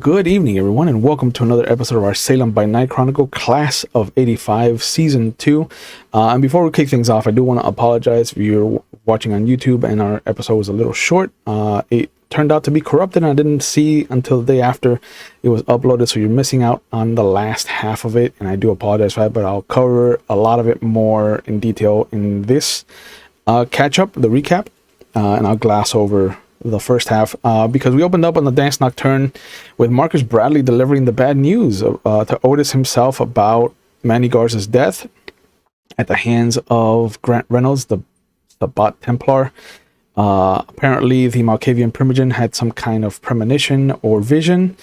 Good evening, everyone, and welcome to another episode of our Salem by Night Chronicle Class of 85 Season 2. And before we kick things off, I do want to apologize if you're watching on YouTube and our episode was a little short. It turned out to be corrupted, and I didn't see until the day after it was uploaded, so you're missing out on the last half of it, and I do apologize for that, but I'll cover a lot of it more in detail in this catch-up, the recap, and I'll gloss over the first half because we opened up on the Danse Nocturne with Marcus Bradley delivering the bad news to Otis himself about Manny Garza's death at the hands of Grant Reynolds, the bot Templar. Apparently the Malkavian Primogen had some kind of premonition or vision,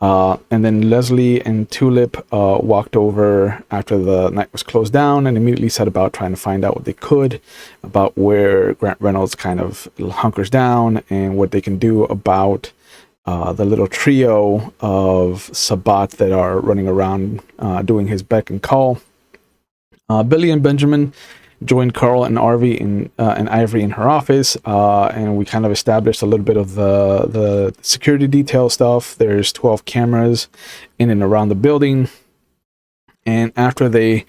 and then Leslie and Tulip walked over after the night was closed down and immediately set about trying to find out what they could about where Grant Reynolds kind of hunkers down and what they can do about the little trio of Sabat that are running around doing his beck and call. Billy and Benjamin joined Carl and Ivory in her office, and we kind of established a little bit of the security detail stuff. There's 12 cameras in and around the building, and after they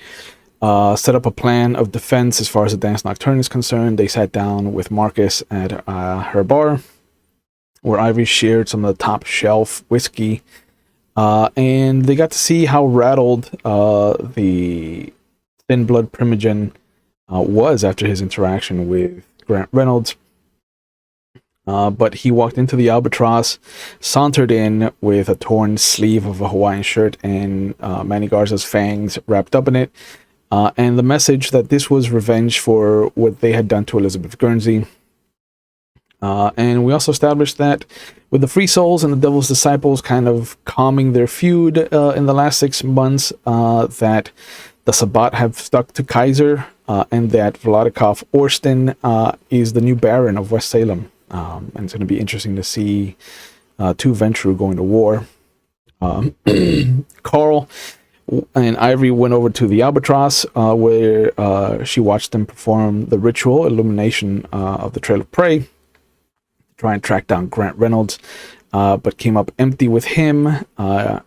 set up a plan of defense as far as the Danse Nocturne is concerned, they sat down with Marcus at her bar, where Ivory shared some of the top shelf whiskey, and they got to see how rattled the Thin Blood Primogen was after his interaction with Grant Reynolds. But he walked into the Albatross, sauntered in with a torn sleeve of a Hawaiian shirt and Manny Garza's fangs wrapped up in it, and the message that this was revenge for what they had done to Elizabeth Guernsey. And we also established that with the Free Souls and the Devil's Disciples kind of calming their feud in the last 6 months, that the Sabat have stuck to Kaiser, and that Vladikov Orston is the new Baron of West Salem. And it's going to be interesting to see two Ventru going to war. Carl and Ivory went over to the Albatross, where she watched them perform the ritual illumination of the Trail of Prey to try and track down Grant Reynolds, but came up empty with him.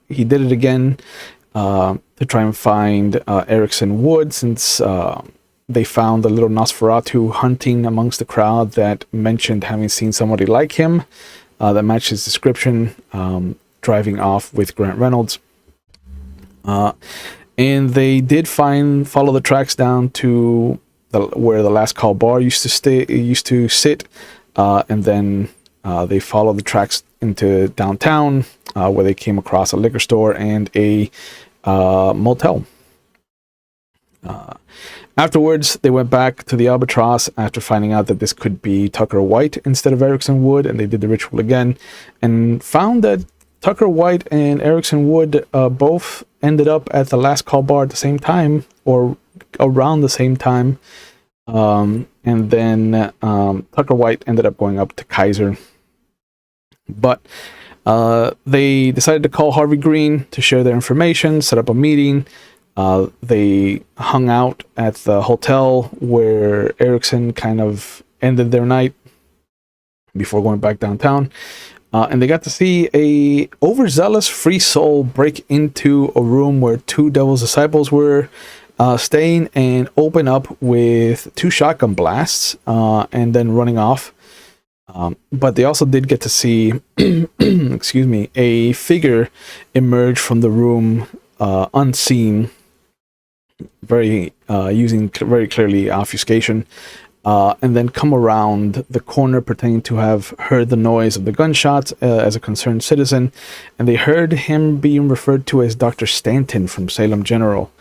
He did it again to try and find Erickson Wood, since they found the little Nosferatu hunting amongst the crowd that mentioned having seen somebody like him that matched his description, driving off with Grant Reynolds. And they did follow the tracks down to where the Last Call bar used to sit, and then they followed the tracks into downtown, where they came across a liquor store and a motel. Afterwards, they went back to the Albatross after finding out that this could be Tucker White instead of Erickson Wood, and they did the ritual again and found that Tucker White and Erickson Wood both ended up at the Last Call bar at the same time, or around the same time, and then Tucker White ended up going up to Kaiser. But they decided to call Harvey Green to share their information, set up a meeting. They hung out at the hotel where Erickson kind of ended their night before going back downtown. And they got to see a overzealous Free Soul break into a room where 2 Devil's Disciples were staying and open up with 2 shotgun blasts and then running off. But they also did get to see, excuse me, a figure emerge from the room unseen, using very clearly obfuscation, and then come around the corner pretending to have heard the noise of the gunshots as a concerned citizen, and they heard him being referred to as Dr. Stanton from Salem General.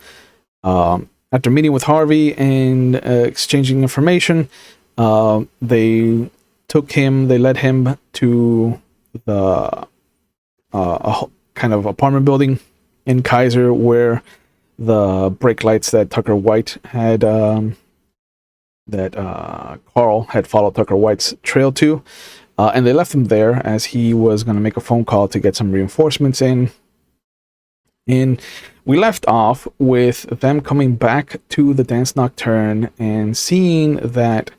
After meeting with Harvey and exchanging information, they led him to the kind of apartment building in Kaiser where the brake lights that Tucker White had, Carl had followed Tucker White's trail to, and they left him there as he was going to make a phone call to get some reinforcements in. And we left off with them coming back to the Danse Nocturne and seeing that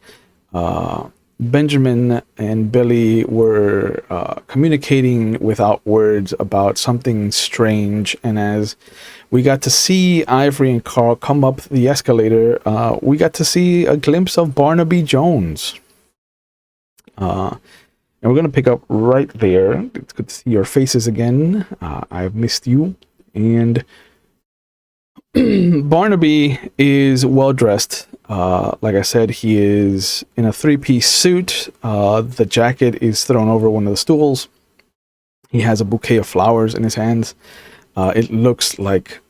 Benjamin and Billy were communicating without words about something strange, and as we got to see Ivory and Carl come up the escalator, we got to see a glimpse of Barnaby Jones. And we're going to pick up right there. It's good to see your faces again. I've missed you. And Barnaby is well dressed. Like I said, he is in a three-piece suit. The jacket is thrown over one of the stools. He has a bouquet of flowers in his hands. It looks like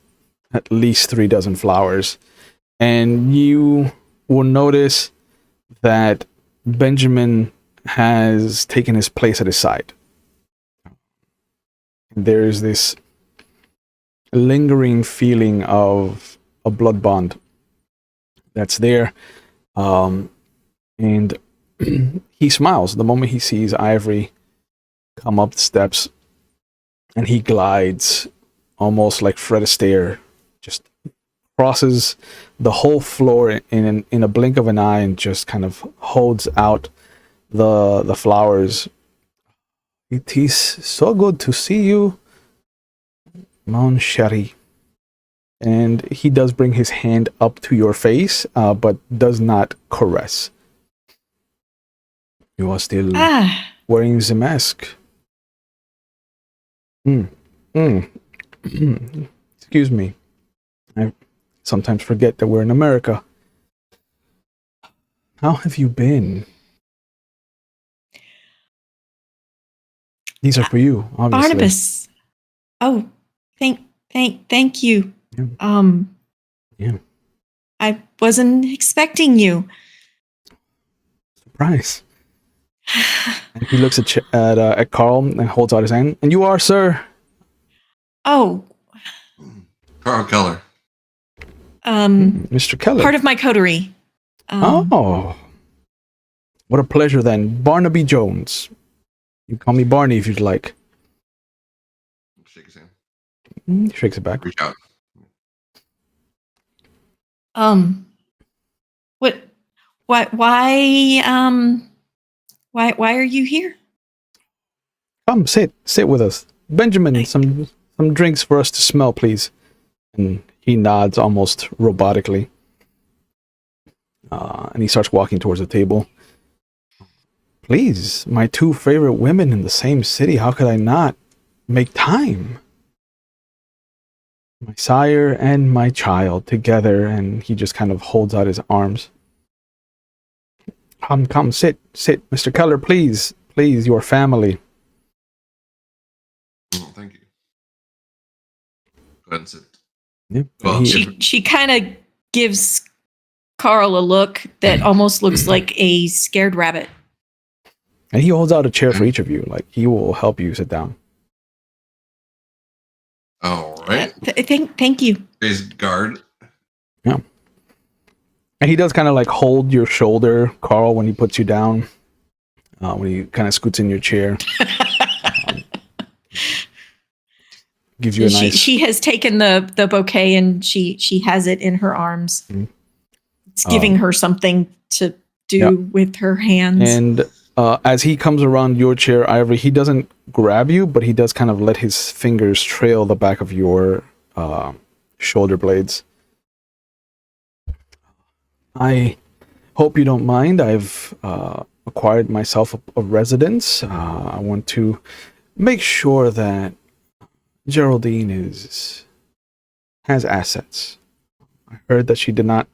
at least 3 dozen flowers. And you will notice that Benjamin has taken his place at his side. There's this lingering feeling of a blood bond that's there. And he smiles the moment he sees Ivory come up the steps, and he glides almost like Fred Astaire, just crosses the whole floor in a blink of an eye and just kind of holds out the flowers. It is so good to see you, mon chéri. And he does bring his hand up to your face, but does not caress. You are still wearing the mask. Excuse me. I sometimes forget that we're in America. How have you been? These are for you, obviously. Barnabas. Oh, thank you. Yeah. I wasn't expecting you. Surprise. And he looks at Carl and holds out his hand. And you are, sir? Oh. Carl Keller. Mr. Keller. Part of my coterie. Oh. What a pleasure then. Barnaby Jones. You call me Barney if you'd like. Shake his hand. He shakes it back. Reach out. What? Why are you here? Come, sit with us. Benjamin, some drinks for us to smell, please. And he nods almost robotically. And he starts walking towards the table. Please, my 2 favorite women in the same city. How could I not make time? My sire and my child together. And he just kind of holds out his arms. Come, sit, Mr. Keller, please, your family. Oh, thank you. Go ahead and sit. Yep. Well, She kind of gives Carl a look that almost looks like a scared rabbit. And he holds out a chair for each of you. Like, he will help you sit down. all right. Thank you. Raise guard. Yeah. And he does kind of like hold your shoulder, Carl, when he puts you down. When he kind of scoots in your chair. Gives you a nice... She has taken the bouquet and she has it in her arms. Mm-hmm. It's giving her something to do with her hands. And as he comes around your chair, Ivory, he doesn't grab you, but he does kind of let his fingers trail the back of your shoulder blades. I hope you don't mind. I've acquired myself a residence. I want to make sure that Geraldine has assets. I heard that she did not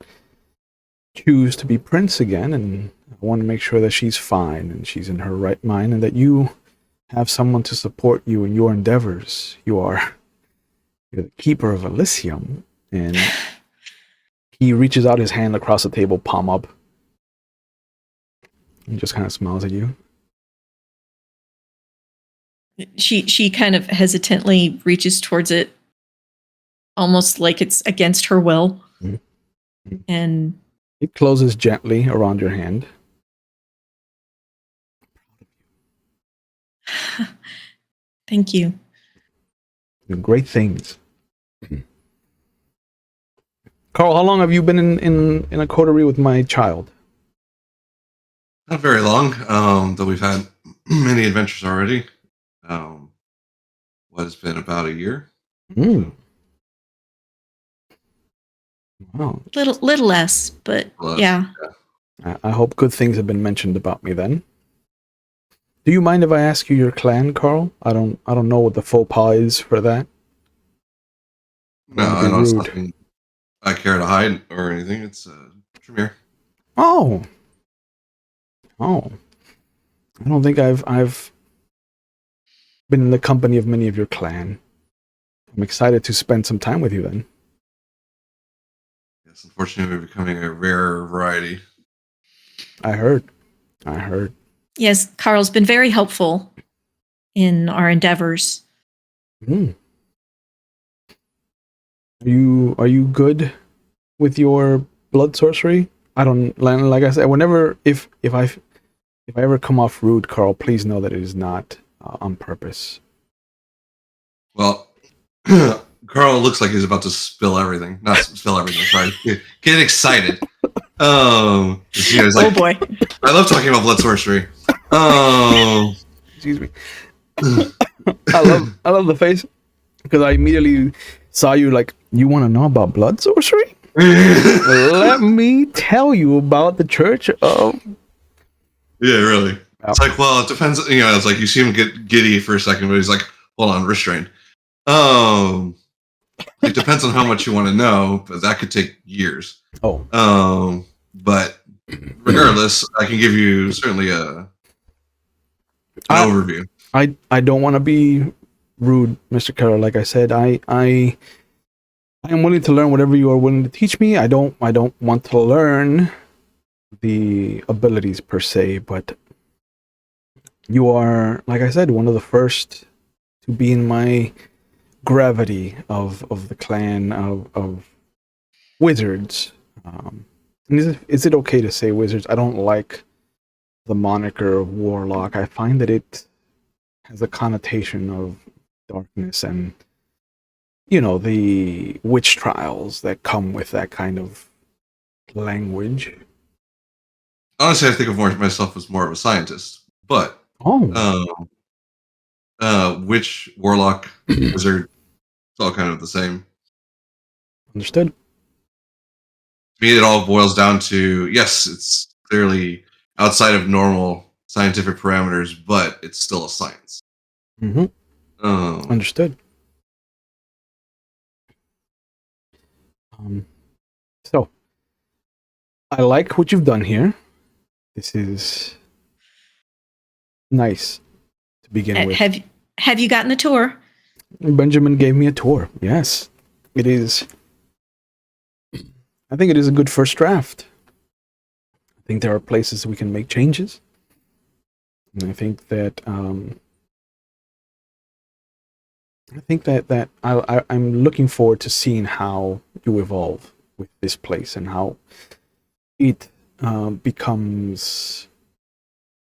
choose to be prince again, and I want to make sure that she's fine and she's in her right mind, and that you have someone to support you in your endeavors. You're the keeper of Elysium, and he reaches out his hand across the table, palm up. He just kind of smiles at you. She kind of hesitantly reaches towards it, almost like it's against her will. Mm-hmm. And it closes gently around your hand. Thank you. Great things. Carl, how long have you been in a coterie with my child? Not very long, though we've had many adventures already. What has been about a year? Hmm. Wow. Little less, but Plus, yeah. I hope good things have been mentioned about me then. Do you mind if I ask you your clan, Carl? I don't know what the faux pas is for that. I No, don't want to I be know it's rude. nothing I care to hide or anything. It's Tremere. Oh. Oh. I don't think I've been in the company of many of your clan. I'm excited to spend some time with you then. Yes, unfortunately, we're becoming a rare variety. I heard. I heard. Yes, Carl's been very helpful in our endeavors. Hmm. Are you good with your blood sorcery? I don't like I said. Whenever if I ever come off rude, Carl, please know that it is not on purpose. Well, Carl looks like he's about to spill everything. Not spill everything. Sorry, get excited. He's like, Oh boy. I love talking about blood sorcery. Excuse me. I love the face because I immediately saw you like, you want to know about blood sorcery? Let me tell you about the Church of. Yeah, really. Oh. It's like, well, it depends. It's like you see him get giddy for a second, but he's like, hold on, restrained. It depends on how much you want to know, but that could take years. Oh. But regardless, I can give you certainly an overview. I don't want to be rude, Mr. Carroll. Like I said, I am willing to learn whatever you are willing to teach me. I don't want to learn the abilities per se, but you are, like I said, one of the first to be in my gravity of the clan of wizards. And is it okay to say wizards? I don't like the moniker of warlock. I find that it has a connotation of darkness and the witch trials that come with that kind of language. Honestly, I think of myself as more of a scientist, but witch, warlock, wizard, it's all kind of the same. Understood. To me, it all boils down to, yes, it's clearly outside of normal scientific parameters, but it's still a science. Mm-hmm. Understood. So, I like what you've done here. This is nice to begin with. Have you gotten the tour? Benjamin gave me a tour. Yes, it is. I think it is a good first draft. I think there are places we can make changes. And I think that I'm looking forward to seeing how you evolve with this place and how it becomes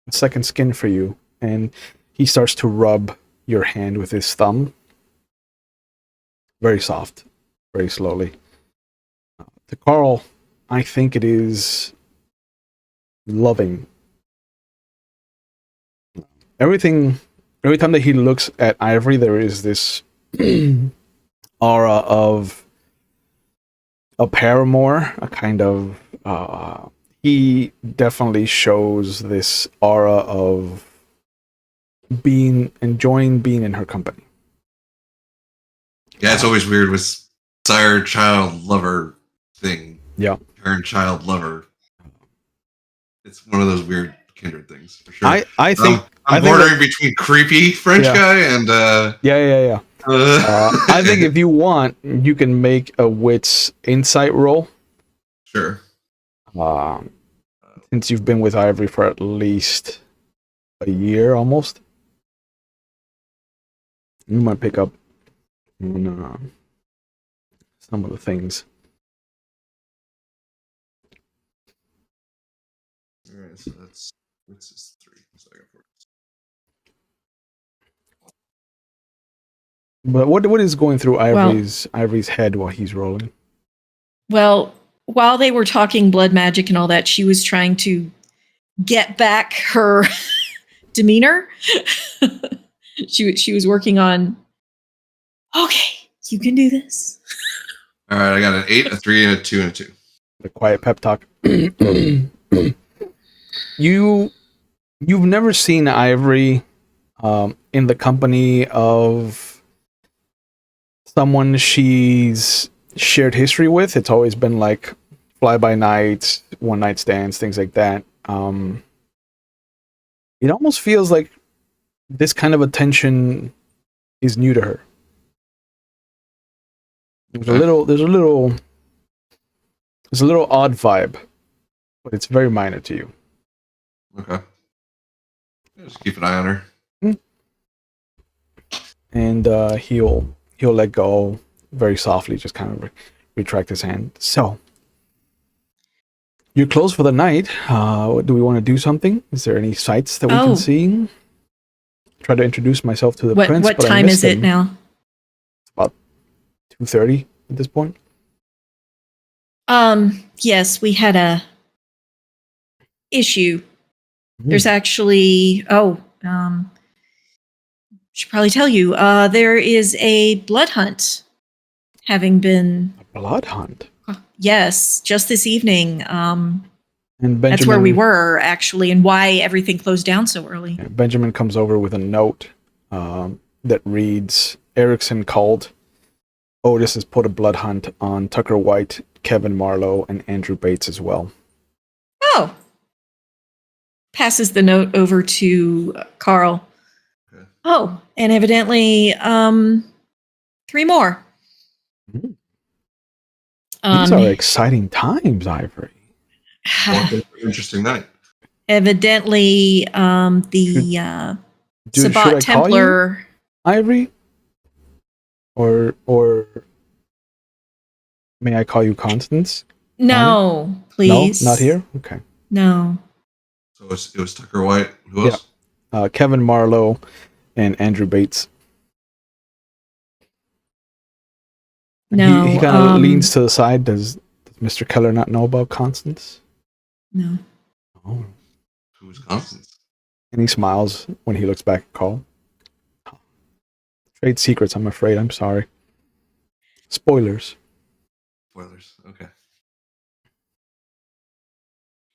a second skin for you. And he starts to rub your hand with his thumb. Very soft, very slowly. To Carl, I think it is loving. Every time that he looks at Ivory, there is this aura of a paramour, a kind of he definitely shows this aura of enjoying being in her company. Yeah, it's always weird with sire child lover thing. Yeah, parent child lover. It's one of those weird kindred things for sure. I think I'm bordering between creepy French guy and yeah. I think if you want, you can make a wit's insight roll. Sure. Since you've been with Ivory for at least a year, almost, you might pick up some of the things. All right, so that's 3. So I got 4. But what is going through Ivory's head while he's rolling? Well, while they were talking blood magic and all that, she was trying to get back her demeanor. She was working on, okay, you can do this. All right, I got an 8, a 3, and a 2, and a 2. The quiet pep talk. You've never seen Ivory in the company of someone she's shared history with. It's always been like fly by nights, one night stands, things like that. It almost feels like this kind of attention is new to her. There's a little odd vibe, but it's very minor to you. Okay. Just keep an eye on her. And he'll let go very softly, just kind of retract his hand. So you're closed for the night. Do we want to do something? Is there any sights that we can see? Try to introduce myself to the prince. What time is it now? It's about 2:30 at this point. Yes, we had a issue. There's actually should probably tell you, there is a blood hunt having been... A blood hunt? Yes, just this evening. And Benjamin, that's where we were, actually, and why everything closed down so early. Benjamin comes over with a note that reads, Erickson called. Otis has put a blood hunt on Tucker White, Kevin Marlowe, and Andrew Bates as well. Oh. Passes the note over to Carl. Okay. Oh, and evidently 3 more. These are exciting times, Ivory. Interesting night. Evidently, the Sabbat Templar, Ivory, or may I call you Constance? No, please. No, not here. Okay. No. So it was Tucker White. Who else? Kevin Marlowe and Andrew Bates. No, he kind of leans to the side. Does Mr. Keller not know about Constance? No. Oh. Who's Constance? And he smiles when he looks back at Carl. Trade secrets, I'm afraid. I'm sorry. Spoilers. Okay.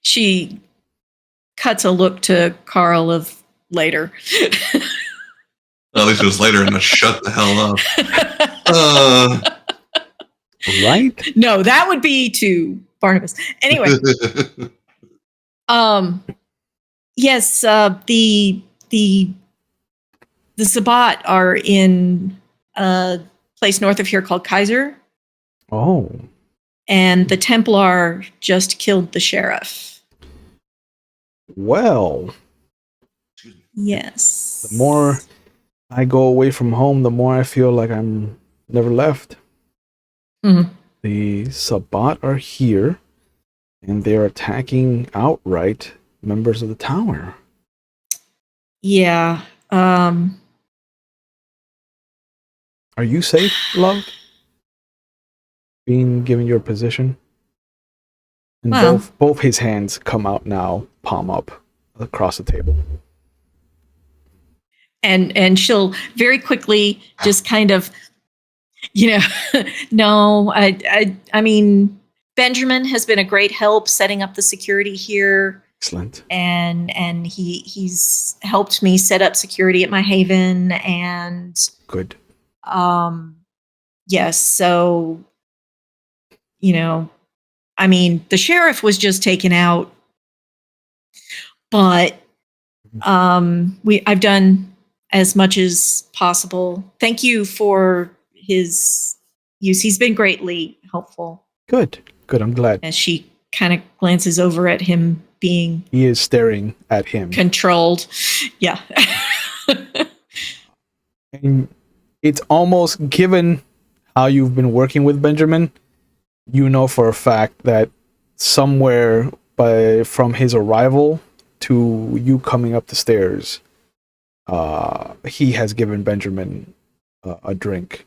She cuts a look to Carl of later. Well, at least it was later and shut the hell up. Right? No, that would be to Barnabas. Anyway. Yes, the Sabbat are in a place north of here called Kaiser. Oh. And the Templar just killed the sheriff. Well. Yes. The more I go away from home, the more I feel like I'm never left. Mm-hmm. The Sabbat are here, and they're attacking outright members of the tower. Yeah. Are you safe, love? Being given your position? And both his hands come out now, palm up, across the table. And she'll very quickly just kind of, no, I mean, Benjamin has been a great help setting up the security here. Excellent. And he's helped me set up security at my haven, and good. Yes, so I mean, the sheriff was just taken out, but I've done as much as possible. Thank you for his use. He's been greatly helpful. Good. I'm glad. As she kind of glances over at him being... He is staring at him. Controlled. Yeah. And it's almost, given how you've been working with Benjamin, for a fact that somewhere from his arrival to you coming up the stairs, he has given Benjamin a drink.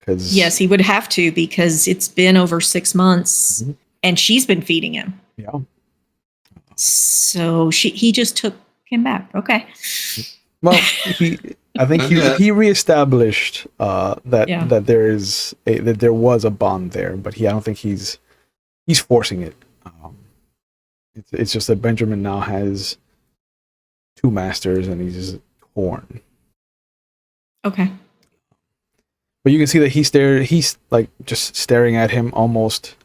Yes, he would have to, because it's been over 6 months, and she's been feeding him. Yeah. So he just took him back. Okay. Well, I think he reestablished that there was a bond there, but I don't think he's forcing it. It's just that Benjamin now has two masters and he's torn. Okay. But you can see that he's like just staring at him almost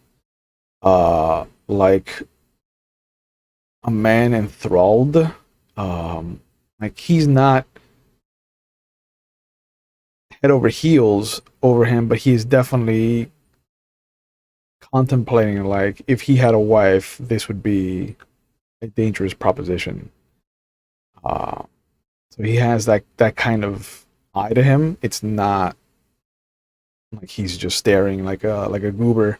like a man enthralled. Like he's not head over heels over him, but he's definitely contemplating, like, if he had a wife, this would be a dangerous proposition. So he has that kind of eye to him. It's not like he's just staring like a goober.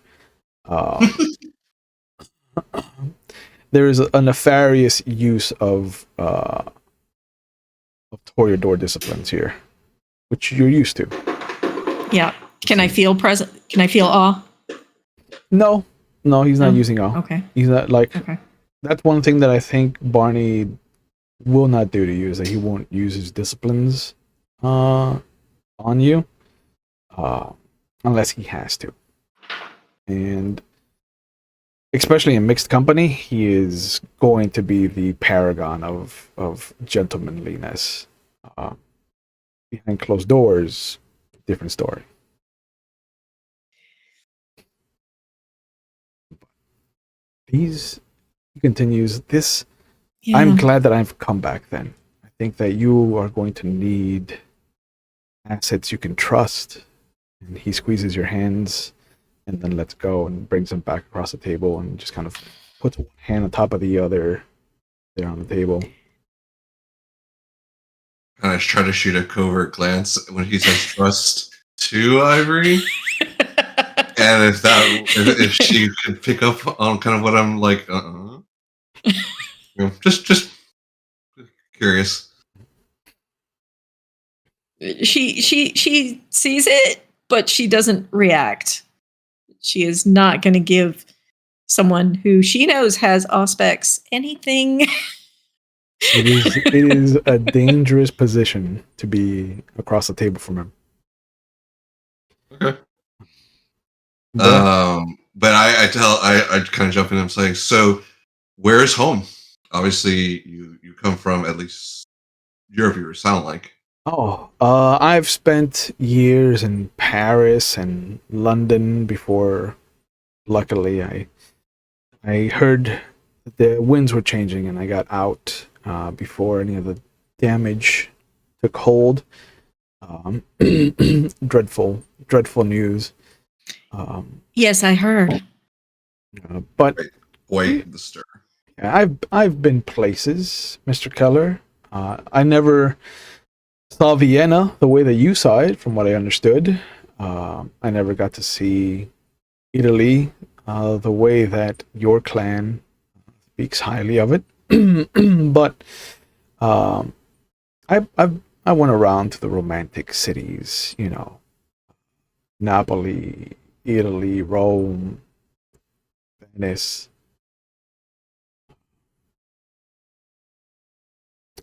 There is a nefarious use of Toreador disciplines here, which you're used to. Yeah. Can I feel present? Can I feel awe? No, he's not using awe. Okay. He's not like. Okay. That's one thing that I think Barney will not do to you, is that he won't use his disciplines on you unless he has to. And especially in mixed company, he is going to be the paragon of gentlemanliness. Behind closed doors, different story. He continues this. Yeah. I'm glad that I've come back then. I think that you are going to need assets you can trust. And he squeezes your hands and then lets go and brings them back across the table and just kind of puts one hand on top of the other there on the table. And I try to shoot a covert glance when he says trust to Ivory. And if she could pick up on kind of what I'm like, you know, just curious. She sees it, but she doesn't react. She is not going to give someone who she knows has aspects anything. It is a dangerous position to be across the table from him. Okay. But I kind of jump in and I'm saying, so where's home? Obviously, you come from at least Europe. You sound like. Oh, I've spent years in Paris and London before. Luckily, I heard that the winds were changing and I got out before any of the damage took hold. Dreadful news. Yes, I heard. But Wait, the stir. I've been places, Mr. Keller. I never saw Vienna the way that you saw it, from what I understood. I never got to see Italy the way that your clan speaks highly of it. But I went around to the romantic cities, you know, Napoli, Italy, Rome, Venice.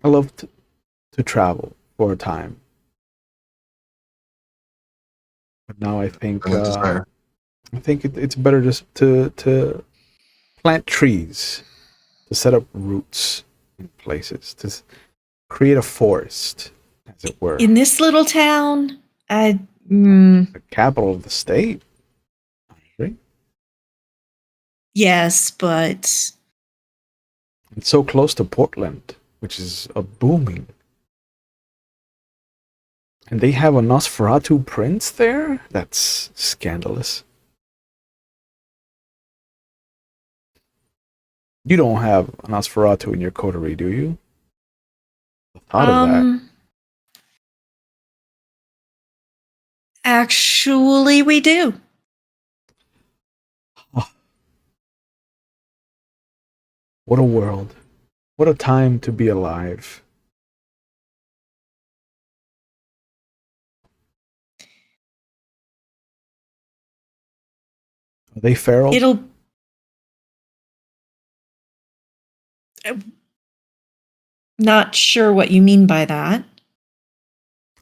I loved to travel for a time, but now I think it's better just to plant trees, to set up roots in places, to create a forest, as it were. In this little town, The capital of the state. Right? Yes, but It's so close to Portland, which is a booming. And they have a Nosferatu prince there? That's scandalous. You don't have a Nosferatu in your coterie, do you? The thought of that. Actually, we do. Oh. What a world. What a time to be alive. Are they feral? Not sure what you mean by that.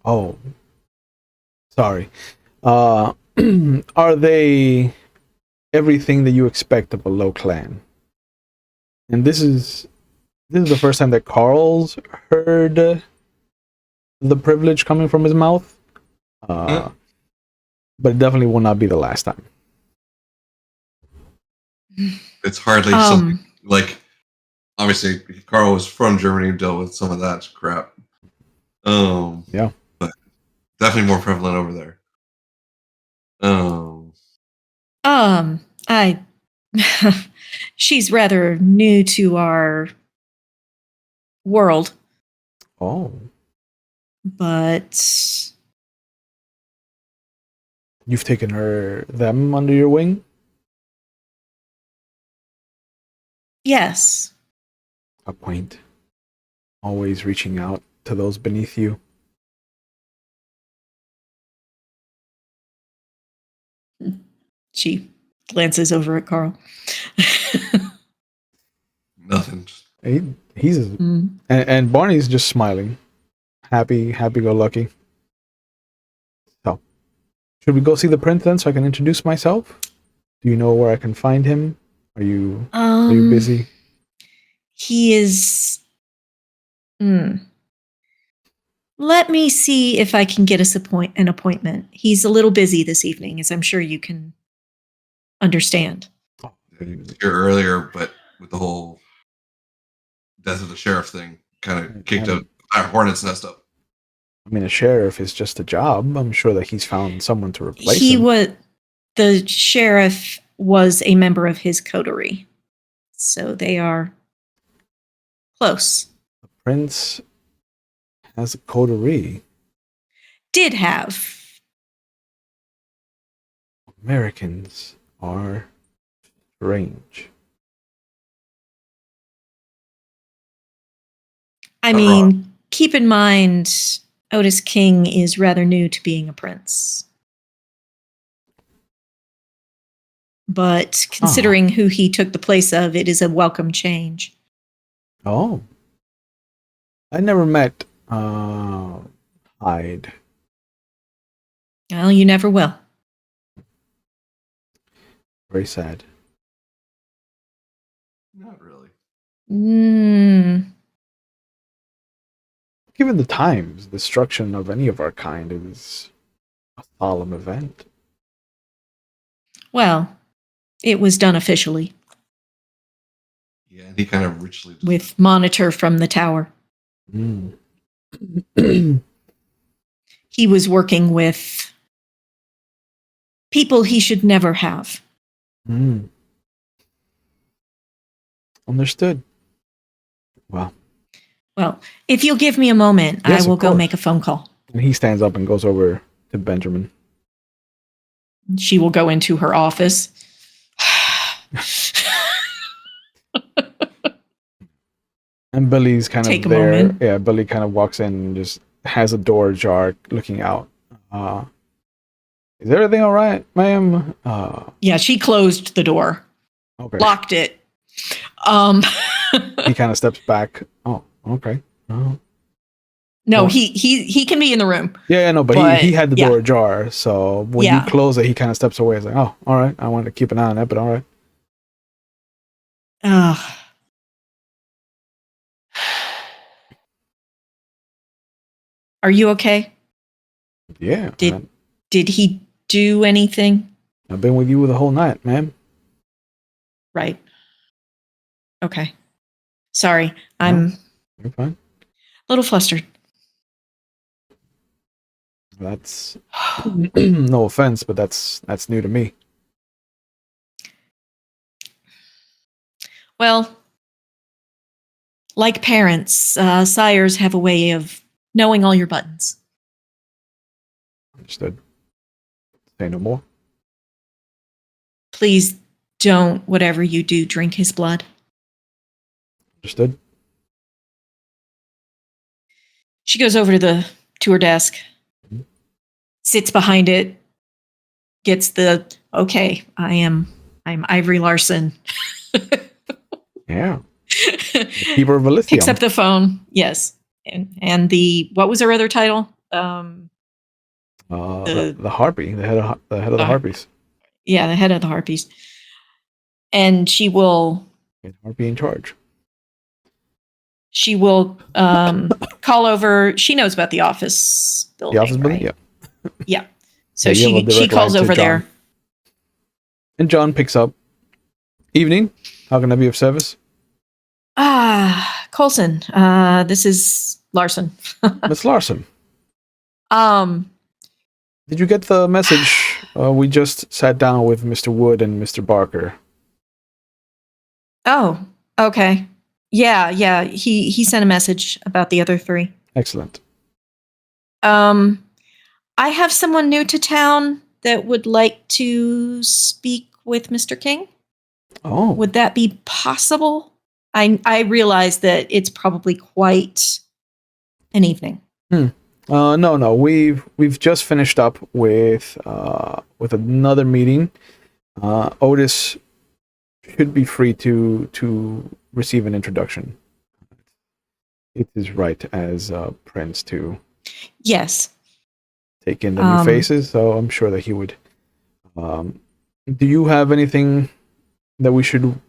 Oh, sorry. Are they everything that you expect of a low clan? And this is the first time that Carl's heard the privilege coming from his mouth. But it definitely will not be the last time. It's hardly something like. Obviously, Carl was from Germany and dealt with some of that crap. Yeah. But definitely more prevalent over there. I she's rather new to our world, Oh, but you've taken them under your wing? yes. A point. Always reaching out to those beneath you. She glances over at Carl. Nothing. He's and Barney's just smiling, happy go lucky. So, should we go see the prince then, so I can introduce myself? Do you know where I can find him? Are you busy? He is. Let me see if I can get us an appointment. He's a little busy this evening, as I'm sure you can understand. He was here earlier, but with the whole death of the sheriff thing, kind of kicked a hornet's nest up. I mean, a sheriff is just a job. I'm sure that he's found someone to replace him. The sheriff was a member of his coterie, so they are close. The prince has a coterie. Did have. Americans are strange. I mean, keep in mind, Otis King is rather new to being a prince. But considering who he took the place of, it is a welcome change. Oh. I never met Hyde. Well, you never will. Very sad. Not really. Given the times, destruction of any of our kind is a solemn event. Well, it was done officially. Yeah, and he kind of richly with monitor from the tower. He was working with people he should never have. Understood. Well, if you'll give me a moment, yes, I will go make a phone call. And he stands up and goes over to Benjamin. She will go into her office. And Billy's kind Take of a there. moment. Yeah, Billy kind of walks in and just has a door ajar looking out. Is everything all right, ma'am? Yeah, she closed the door. Okay. Locked it. He kind of steps back. Oh, okay. No, he can be in the room. Yeah, no, but he had the door yeah. ajar. So when you close it, he kind of steps away. He's like, oh, all right. I wanted to keep an eye on that, but all right. Are you okay? Yeah. Did he do anything? I've been with you the whole night, ma'am. Right. Okay. Sorry. You're fine. A little flustered. That's no offense, but that's new to me. Well, like parents, sires have a way of knowing all your buttons. Understood. Say no more. Please don't, whatever you do, drink his blood. Understood. She goes over to her desk, sits behind it, gets the, okay, I'm Ivory Larson. Yeah. Keeper of Elysium. Picks up the phone. Yes. And what was her other title? The harpy, the head of the harpies. Yeah, the head of the harpies. And she will Harpy in charge. She will call over. She knows about the office building. The office building, right? yeah. Yeah. So Yeah, she calls over there. And John picks up. Evening. How can I be of service? Coulson. This is Larson. Miss Larson. Um. Did you get the message? We just sat down with Mr. Wood and Mr. Barker. Oh, okay. Yeah. He sent a message about the other three. Excellent. I have someone new to town that would like to speak with Mr. King. Oh. Would that be possible? I realize that it's probably quite an evening. No. We've just finished up with another meeting. Otis should be free to receive an introduction. It is right as Prince to take in the new faces, so I'm sure that he would. Do you have anything that we should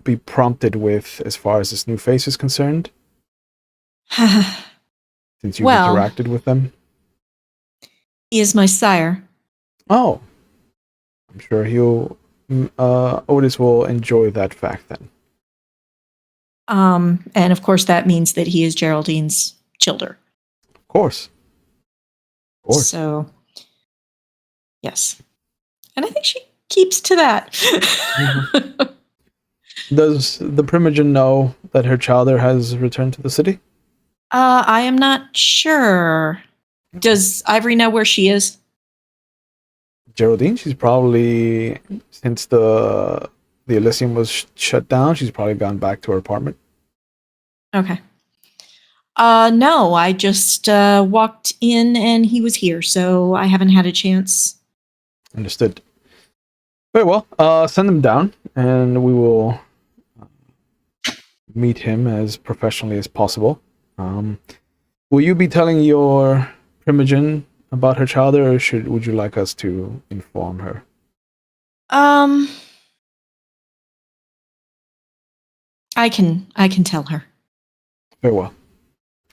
be prompted with as far as this new face is concerned? Since you've interacted with them? He is my sire. Oh. I'm sure Otis will enjoy that fact then. And of course that means that he is Geraldine's childer. Of course. So, yes. And I think she keeps to that. Mm-hmm. Does the Primogen know that her childer has returned to the city? I am not sure. Does Ivory know where she is? Geraldine, she's probably, since the Elysium was shut down, she's probably gone back to her apartment. Okay. No, I just walked in and he was here, so I haven't had a chance. Understood. Very well. Send him down, and we will meet him as professionally as possible. Will you be telling your Primogen about her childer, or would you like us to inform her? I can tell her. Very well.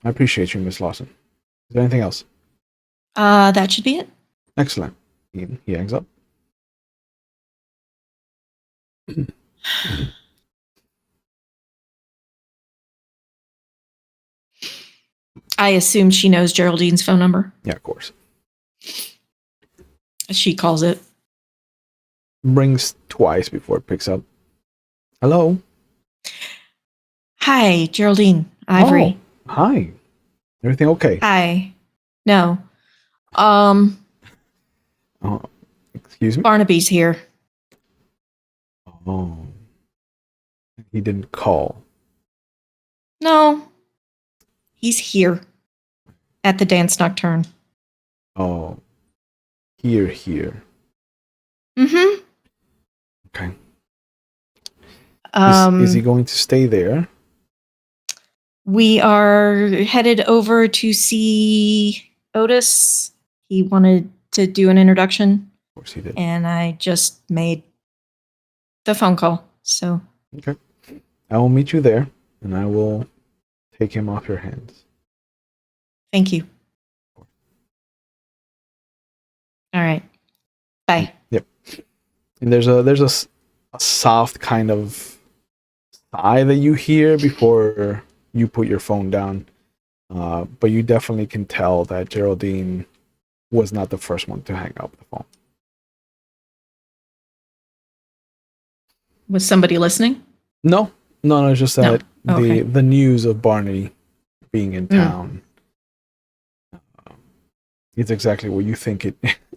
I appreciate you, Miss Lawson. Is there anything else? That should be it. Excellent. He hangs up. I assume she knows Geraldine's phone number. Yeah, of course. She calls it. Rings twice before it picks up. Hello? Hi, Geraldine. Ivory. Oh, hi. Everything okay? Hi. No. Oh, excuse me? Barnaby's here. Oh. He didn't call. No. He's here. At the Danse Nocturne. Oh. Here. Mm-hmm. Okay. Is he going to stay there? We are headed over to see Otis. He wanted to do an introduction. Of course he did. And I just made the phone call. So. Okay. I will meet you there, and I will take him off your hands. Thank you. All right. Bye. Yep. And there's a soft kind of sigh that you hear before you put your phone down. But you definitely can tell that Geraldine was not the first one to hang up the phone. Was somebody listening? No, it's just that Okay. the news of Barney being in town is exactly what you think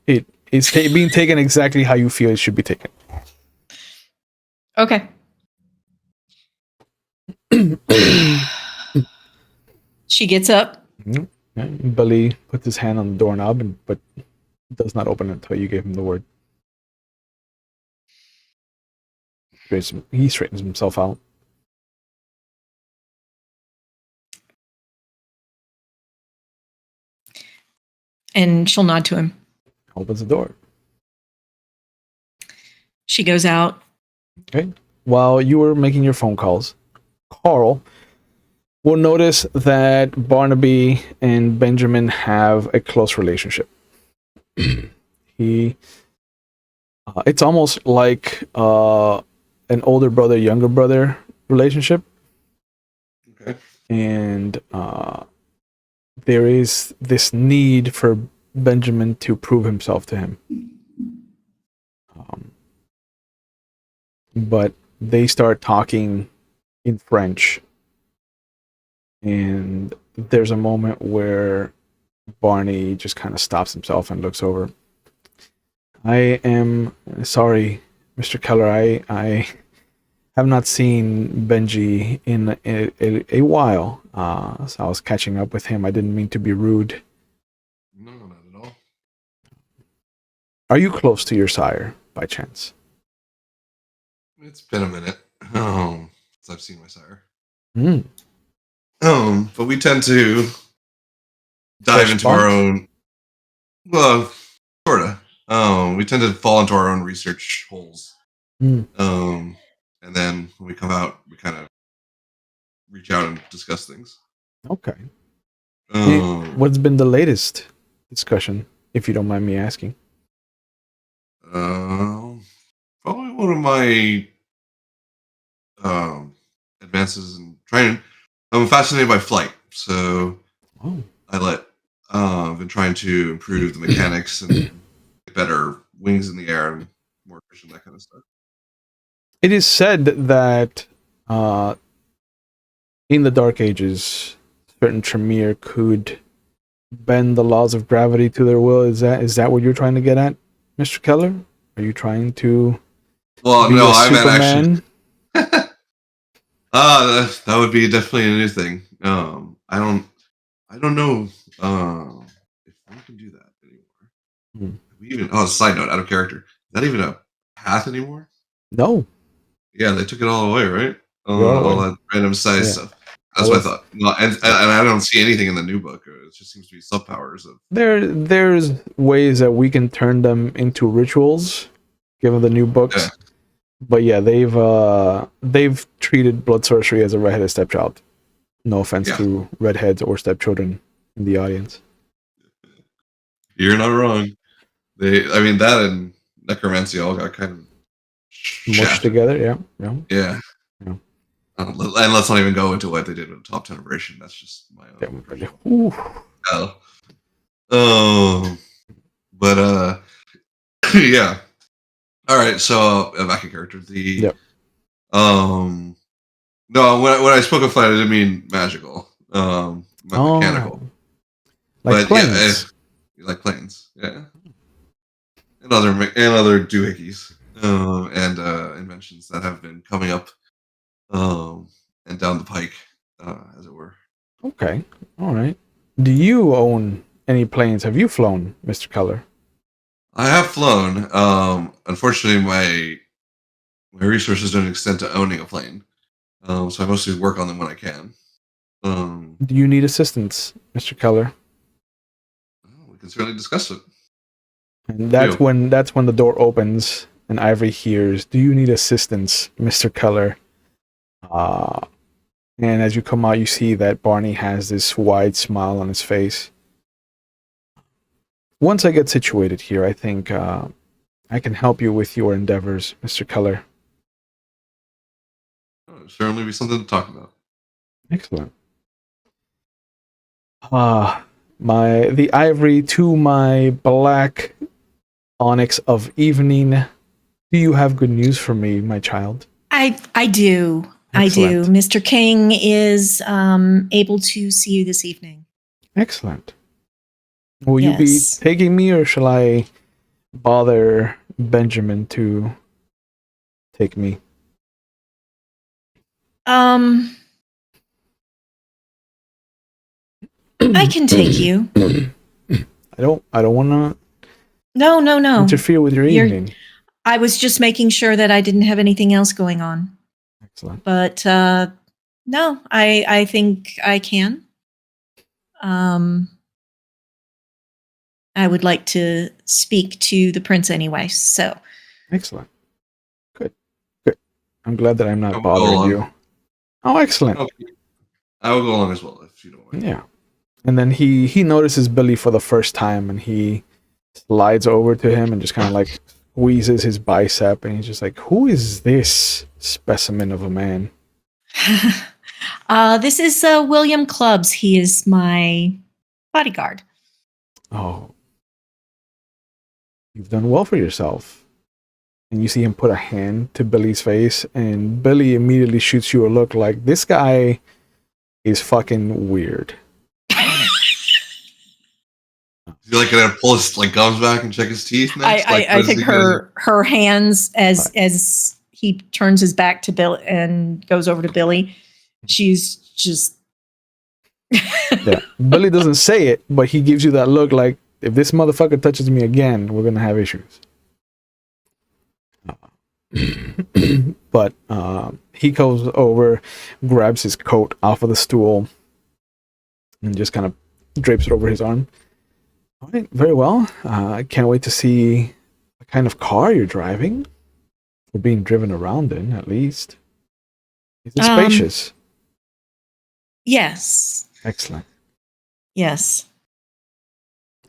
it's being taken exactly how you feel it should be taken. Okay. She gets up. Billy puts his hand on the doorknob, but does not open it until you gave him the word. He straightens himself out. And she'll nod to him. Opens the door. She goes out. Okay. While you were making your phone calls, Carl will notice that Barnaby and Benjamin have a close relationship. It's almost like an older brother, younger brother relationship. Okay. And there is this need for Benjamin to prove himself to him. But they start talking in French. And there's a moment where Barney just kind of stops himself and looks over. I am sorry, Mr. Keller. I have not seen Benji in a while. So I was catching up with him. I didn't mean to be rude. No, not at all. Are you close to your sire, by chance? It's been a minute since I've seen my sire. Mm. But we tend to dive into our own. Well, sorta. We tend to fall into our own research holes. Mm. And then when we come out, we kind of reach out and discuss things. Okay. What's been the latest discussion, if you don't mind me asking? Probably one of my advances in trying. I'm fascinated by flight, so I've been trying to improve the mechanics and get better wings in the air and more efficient, that kind of stuff. It is said that in the Dark Ages, certain Tremere could bend the laws of gravity to their will. Is that what you're trying to get at, Mr. Keller? Are you trying to be a Superman? That would be definitely a new thing. I don't know if we can do that anymore. We even side note, out of character, is that even a path anymore? No. Yeah, they took it all away, right? All that random size stuff. That's what I thought. No, and I don't see anything in the new book. It just seems to be sub powers of. There's ways that we can turn them into rituals, given the new books. Yeah. But yeah, they've treated blood sorcery as a redheaded stepchild. No offense to redheads or stepchildren in the audience. You're not wrong. That and necromancy all got kind of mushed together. Yeah. And let's not even go into what they did with the top 10 operation. That's just my own. But yeah. All right, so back in character. No, when I spoke of flight, I didn't mean magical. Mechanical. Like planes. Like planes, yeah. And other doohickeys and inventions that have been coming up and down the pike, as it were. Okay, all right. Do you own any planes? Have you flown, Mr. Keller? I have flown. Unfortunately, my resources don't extend to owning a plane, so I mostly work on them when I can. Do you need assistance, Mr. Keller? We can certainly discuss it. And that's when the door opens and Ivory hears, "Do you need assistance, Mr. Keller?" And as you come out, you see that Barney has this wide smile on his face. Once I get situated here, I think I can help you with your endeavors, Mr. Keller. It'll certainly be something to talk about. Excellent. The Ivory to my black onyx of evening. Do you have good news for me, my child? I do. Excellent. I do. Mr. King is able to see you this evening. Excellent. Will you be taking me, or shall I bother Benjamin to take me? I can take you. I don't want to. No. Interfere with your evening. I was just making sure that I didn't have anything else going on. Excellent. But no, I think I can. I would like to speak to the prince anyway. So, Excellent. Good. Good. I'm glad that I'm I not will go bothering along. you. Oh, excellent. Okay. I will go along as well if you don't mind. Yeah. And then he notices Billy for the first time, and he slides over to him and just kind of like squeezes his bicep, and he's just like, "Who is this specimen of a man?" this is William Clubbs. He is my bodyguard. Oh, you've done well for yourself. And you see him put a hand to Billy's face, and Billy immediately shoots you a look like, this guy is fucking weird. Is he like gonna pull his like gums back and check his teeth next? I think her hands as he turns his back to Bill and goes over to Billy, she's just Yeah. Billy doesn't say it, but he gives you that look like, if this motherfucker touches me again, we're gonna have issues. But he goes over, grabs his coat off of the stool, and just kind of drapes it over his arm. All right, very well. I can't wait to see the kind of car you're driving. Or being driven around in, at least. Is it spacious? Yes. Excellent. Yes.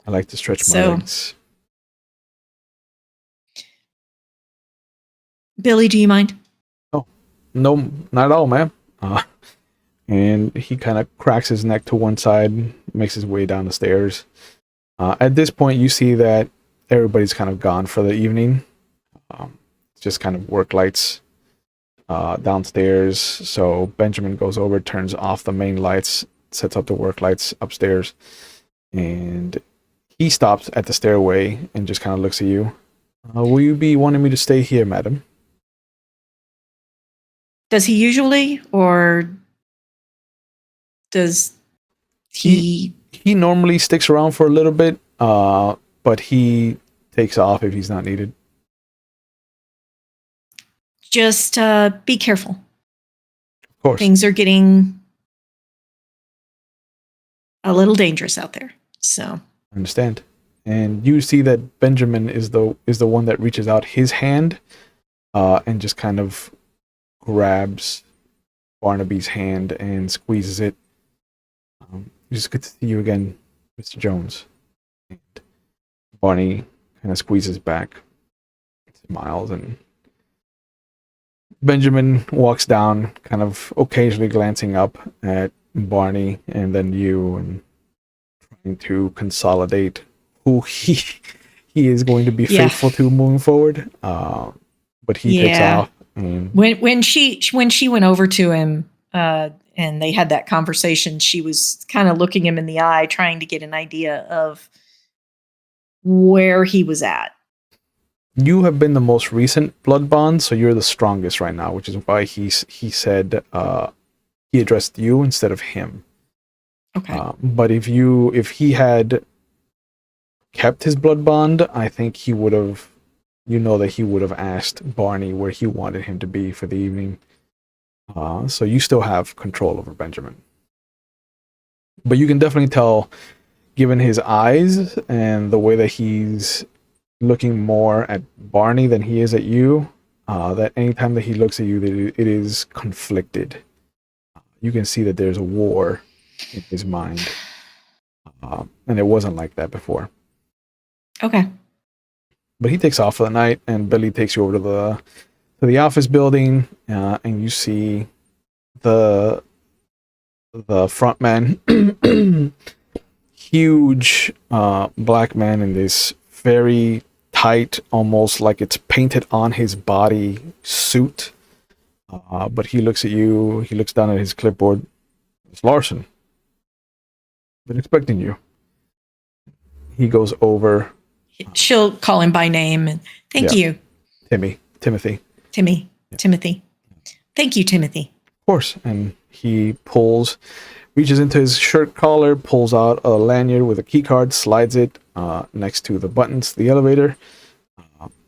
I like to stretch my legs. Billy, do you mind? Oh, no, not at all, ma'am. And he kind of cracks his neck to one side, makes his way down the stairs. At this point, you see that everybody's kind of gone for the evening. Just kind of work lights downstairs. So Benjamin goes over, turns off the main lights, sets up the work lights upstairs, and he stops at the stairway and just kind of looks at you. Will you be wanting me to stay here, madam? Does he usually, or does he? He normally sticks around for a little bit, but he takes off if he's not needed. Just be careful. Of course. Things are getting a little dangerous out there. So I understand. And you see that Benjamin is the one that reaches out his hand and just kind of grabs Barnaby's hand and squeezes it. It's good to see you again, Mr. Jones. And Barney kind of squeezes back, smiles, and Benjamin walks down, kind of occasionally glancing up at Barney and then you, and trying to consolidate who he is going to be faithful to moving forward. But he takes off. And when she went over to him and they had that conversation, she was kind of looking him in the eye, trying to get an idea of where he was at. You have been the most recent blood bond, so you're the strongest right now, which is why he said he addressed you instead of him. Okay. But if he had kept his blood bond, I think he would have, that he would have asked Barney where he wanted him to be for the evening. So you still have control over Benjamin. But you can definitely tell, given his eyes and the way that he's looking more at Barney than he is at you, that anytime that he looks at you, that it is conflicted. You can see that there's a war in his mind. And it wasn't like that before. Okay. But he takes off for the night, and Billy takes you over to the office building, and you see the front man, huge black man in this very tight, almost like it's painted on his body suit. But he looks at you, he looks down at his clipboard. It's Larson. Been expecting you. He goes over. She'll call him by name. And thank you. Timothy. Yeah. Timothy. Thank you, Timothy. Of course. And he reaches into his shirt collar, pulls out a lanyard with a key card, slides it next to the buttons to the elevator.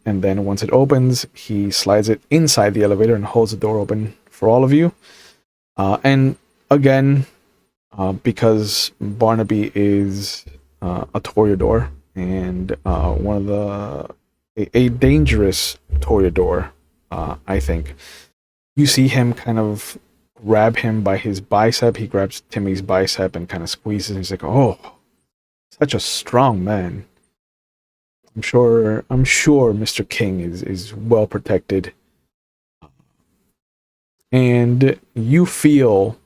And then once it opens, he slides it inside the elevator and holds the door open for all of you. And again, because Barnaby is a Toreador and one of a dangerous Toreador, I think. You see him kind of grab him by his bicep. He grabs Timmy's bicep and kind of squeezes. He's like, "Oh, such a strong man. I'm sure Mr. King is well protected." And you both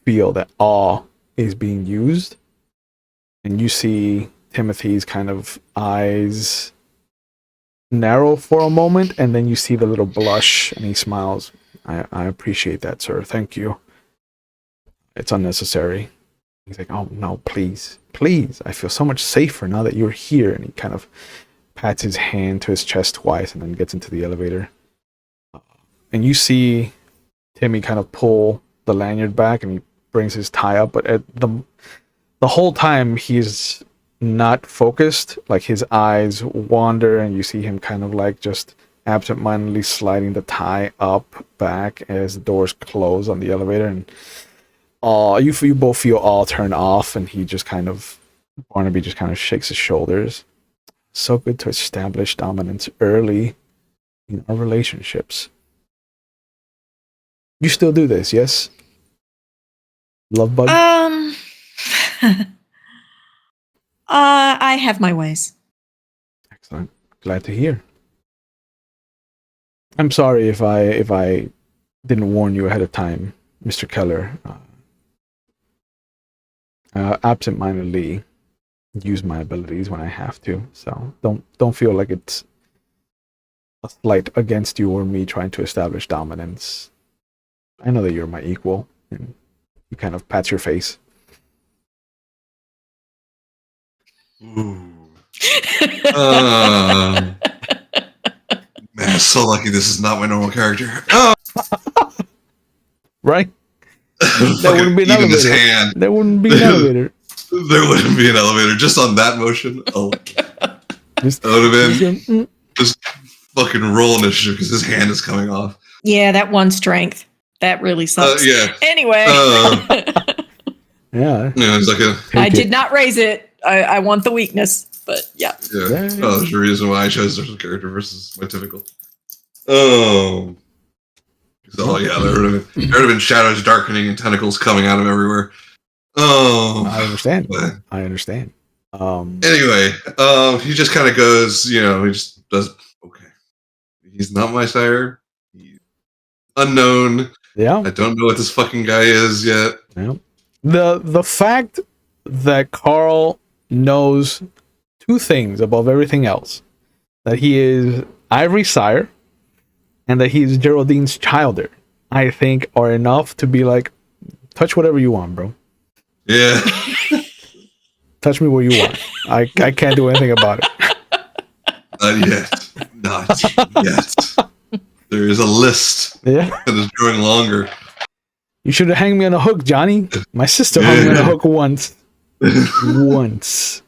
feel that awe is being used, and you see Timothy's kind of eyes narrow for a moment, and then you see the little blush, and he smiles. I appreciate that, sir. Thank you. It's unnecessary. He's like, "Oh no, please. I feel so much safer now that you're here." And he kind of pats his hand to his chest twice, and then gets into the elevator. And you see Timmy kind of pull the lanyard back, and he brings his tie up, but at the whole time he's not focused. Like his eyes wander, and you see him kind of like just absentmindedly sliding the tie up back as the doors close on the elevator, and you both feel all turned off, and Barnaby just kind of shakes his shoulders. So good to establish dominance early in our relationships. You still do this, yes? Love bug? I have my ways. Excellent. Glad to hear. I'm sorry if I didn't warn you ahead of time, Mr. Keller. Absent-mindedly use my abilities when I have to, so don't feel like it's a slight against you or me trying to establish dominance. I know that you're my equal, and he kind of pats your face. Ooh. Man, so lucky this is not my normal character. Oh! Right? There wouldn't be an elevator. Hand. There wouldn't be an elevator. There wouldn't be an elevator just on that motion. Oh, that would have been just fucking roll initiative because his hand is coming off. Yeah, that one strength. That really sucks. Yeah. Anyway. Yeah. It's like I did not raise it. I want the weakness, but yeah. Yeah. Oh, there's a reason why I chose this character versus my typical. Oh. So yeah, there would have been shadows darkening and tentacles coming out of everywhere. Oh. I understand. But, I understand. Anyway, he just kind of goes, he just does, okay. He's not my sire. He's unknown. Yeah. I don't know what this fucking guy is yet. Yeah. The fact that Carl knows two things above everything else, that he is Ivory's sire and that he is Geraldine's childer, I think are enough to be like, touch whatever you want, bro. Yeah. Touch me where you want. I can't do anything about it. Not yet. Not yet. There is a list that is growing longer. You should have hanged me on a hook, Johnny. My sister hung me on a hook once. Once.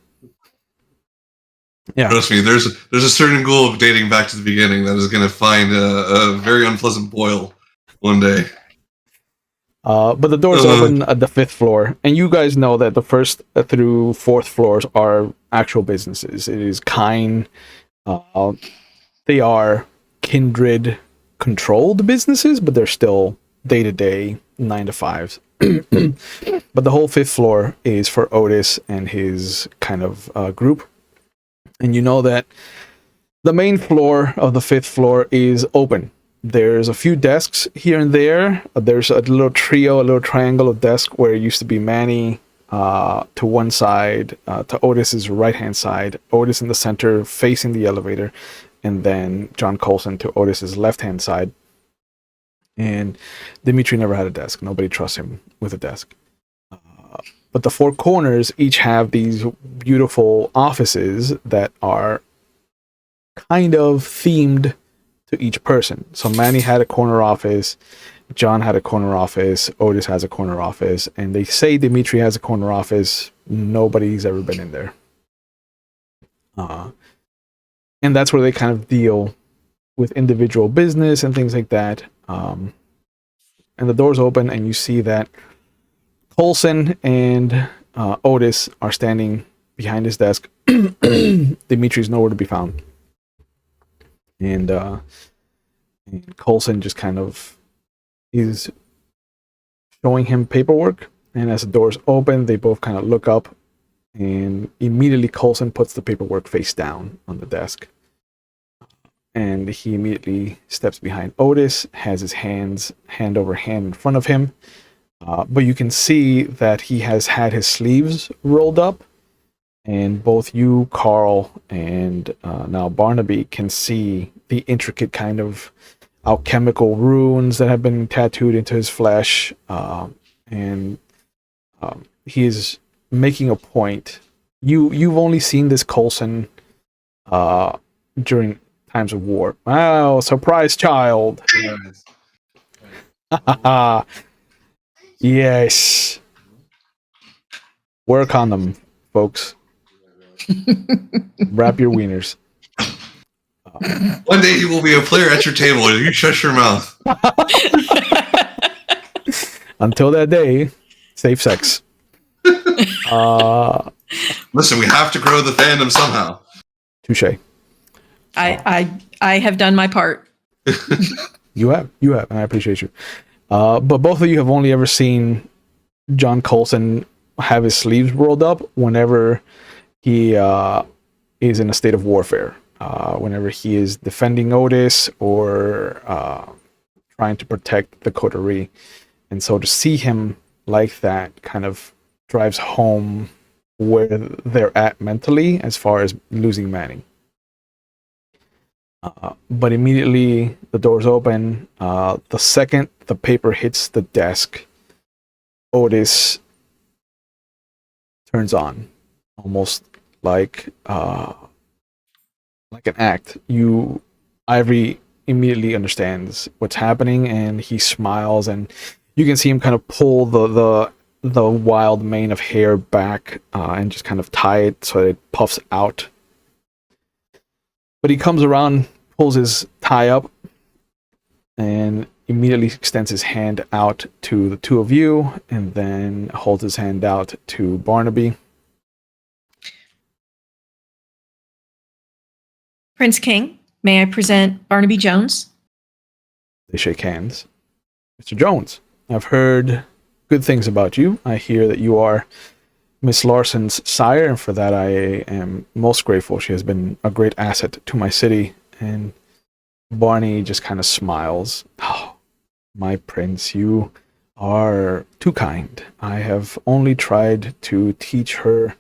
Yeah. Trust me, there's a certain goal of dating back to the beginning that is going to find a very unpleasant boil one day. But the doors open at the 5th floor, and you guys know that the 1st through 4th floors are actual businesses. It is kind. They are Kindred controlled businesses, but they're still day-to-day 9 to 5s. But the whole 5th floor is for Otis and his kind of group. And you know that the main floor of the 5th floor is open. There's a few desks here and there. There's a little triangle of desk where it used to be Manny to one side, to Otis's right-hand side, Otis in the center facing the elevator, and then John Coulson to Otis's left-hand side. And Dimitri never had a desk. Nobody trusts him with a desk. But the 4 corners each have these beautiful offices that are kind of themed to each person. So Manny had a corner office, John had a corner office, Otis has a corner office, and they say Dimitri has a corner office. Nobody's ever been in there. And that's where they kind of deal with individual business and things like that. And the doors open, and you see that Coulson and Otis are standing behind his desk. Dimitri's nowhere to be found. And Coulson just kind of is showing him paperwork. And as the doors open, they both kind of look up. And immediately Coulson puts the paperwork face down on the desk. And he immediately steps behind Otis, has his hands hand over hand in front of him. But you can see that he has had his sleeves rolled up. And both you, Carl, and now Barnaby can see the intricate kind of alchemical runes that have been tattooed into his flesh. And he is making a point. You've only seen this Coulson during times of war. Wow, surprise child. Yes. Work on them, folks. Wrap your wieners. One day he will be a player at your table and you shut your mouth. Until that day, safe sex. Listen, we have to grow the fandom somehow. Touche. I have done my part. You have, and I appreciate you. But both of you have only ever seen John Coulson have his sleeves rolled up whenever he is in a state of warfare. Whenever he is defending Otis or trying to protect the coterie. And so to see him like that kind of drives home where they're at mentally as far as losing Manning. But immediately the doors open. The second the paper hits the desk, Otis turns on, almost like an act. Ivory immediately understands what's happening, and he smiles, and you can see him kind of pull the wild mane of hair back and just kind of tie it so that it puffs out. But he comes around, pulls his tie up, and immediately extends his hand out to the two of you, and then holds his hand out to Barnaby. Prince King, may I present Barnaby Jones? They shake hands. Mr. Jones, I've heard good things about you. I hear that you are Miss Larson's sire, and for that I am most grateful. She has been a great asset to my city. And Barney just kind of smiles. Oh, my prince, you are too kind. I have only tried to teach her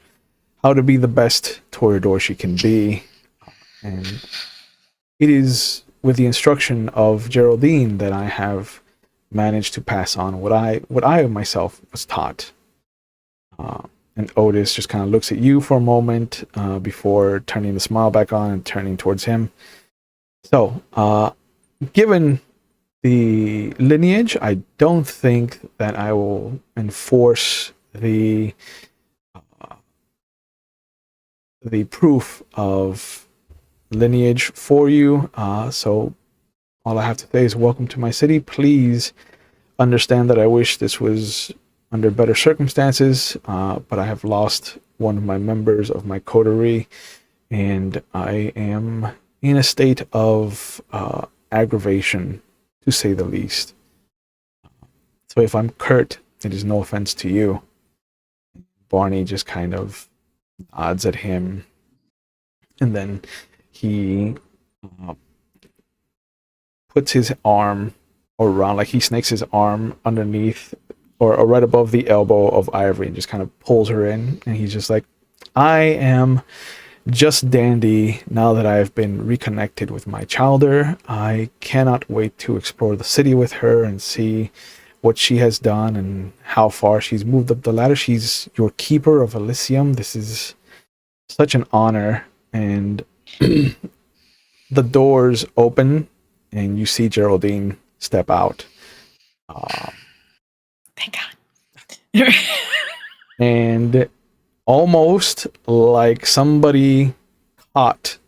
how to be the best Toreador she can be. And it is with the instruction of Geraldine that I have managed to pass on what I myself was taught. And Otis just kind of looks at you for a moment before turning the smile back on and turning towards him. So, given the lineage, I don't think that I will enforce the proof of lineage for you. So all I have to say is welcome to my city. Please understand that I wish this was under better circumstances, but I have lost one of my members of my coterie, and I am in a state of aggravation, to say the least. So if I'm curt, it is no offense to you. Barney just kind of nods at him, and then he puts his arm around, like he snakes his arm underneath or right above the elbow of Ivory and just kind of pulls her in. And he's just like, I am just dandy now that I've been reconnected with my childer. I cannot wait to explore the city with her and see what she has done and how far she's moved up the ladder. She's your keeper of Elysium. This is such an honor. And the doors open and you see Geraldine step out. Thank God. And almost like somebody caught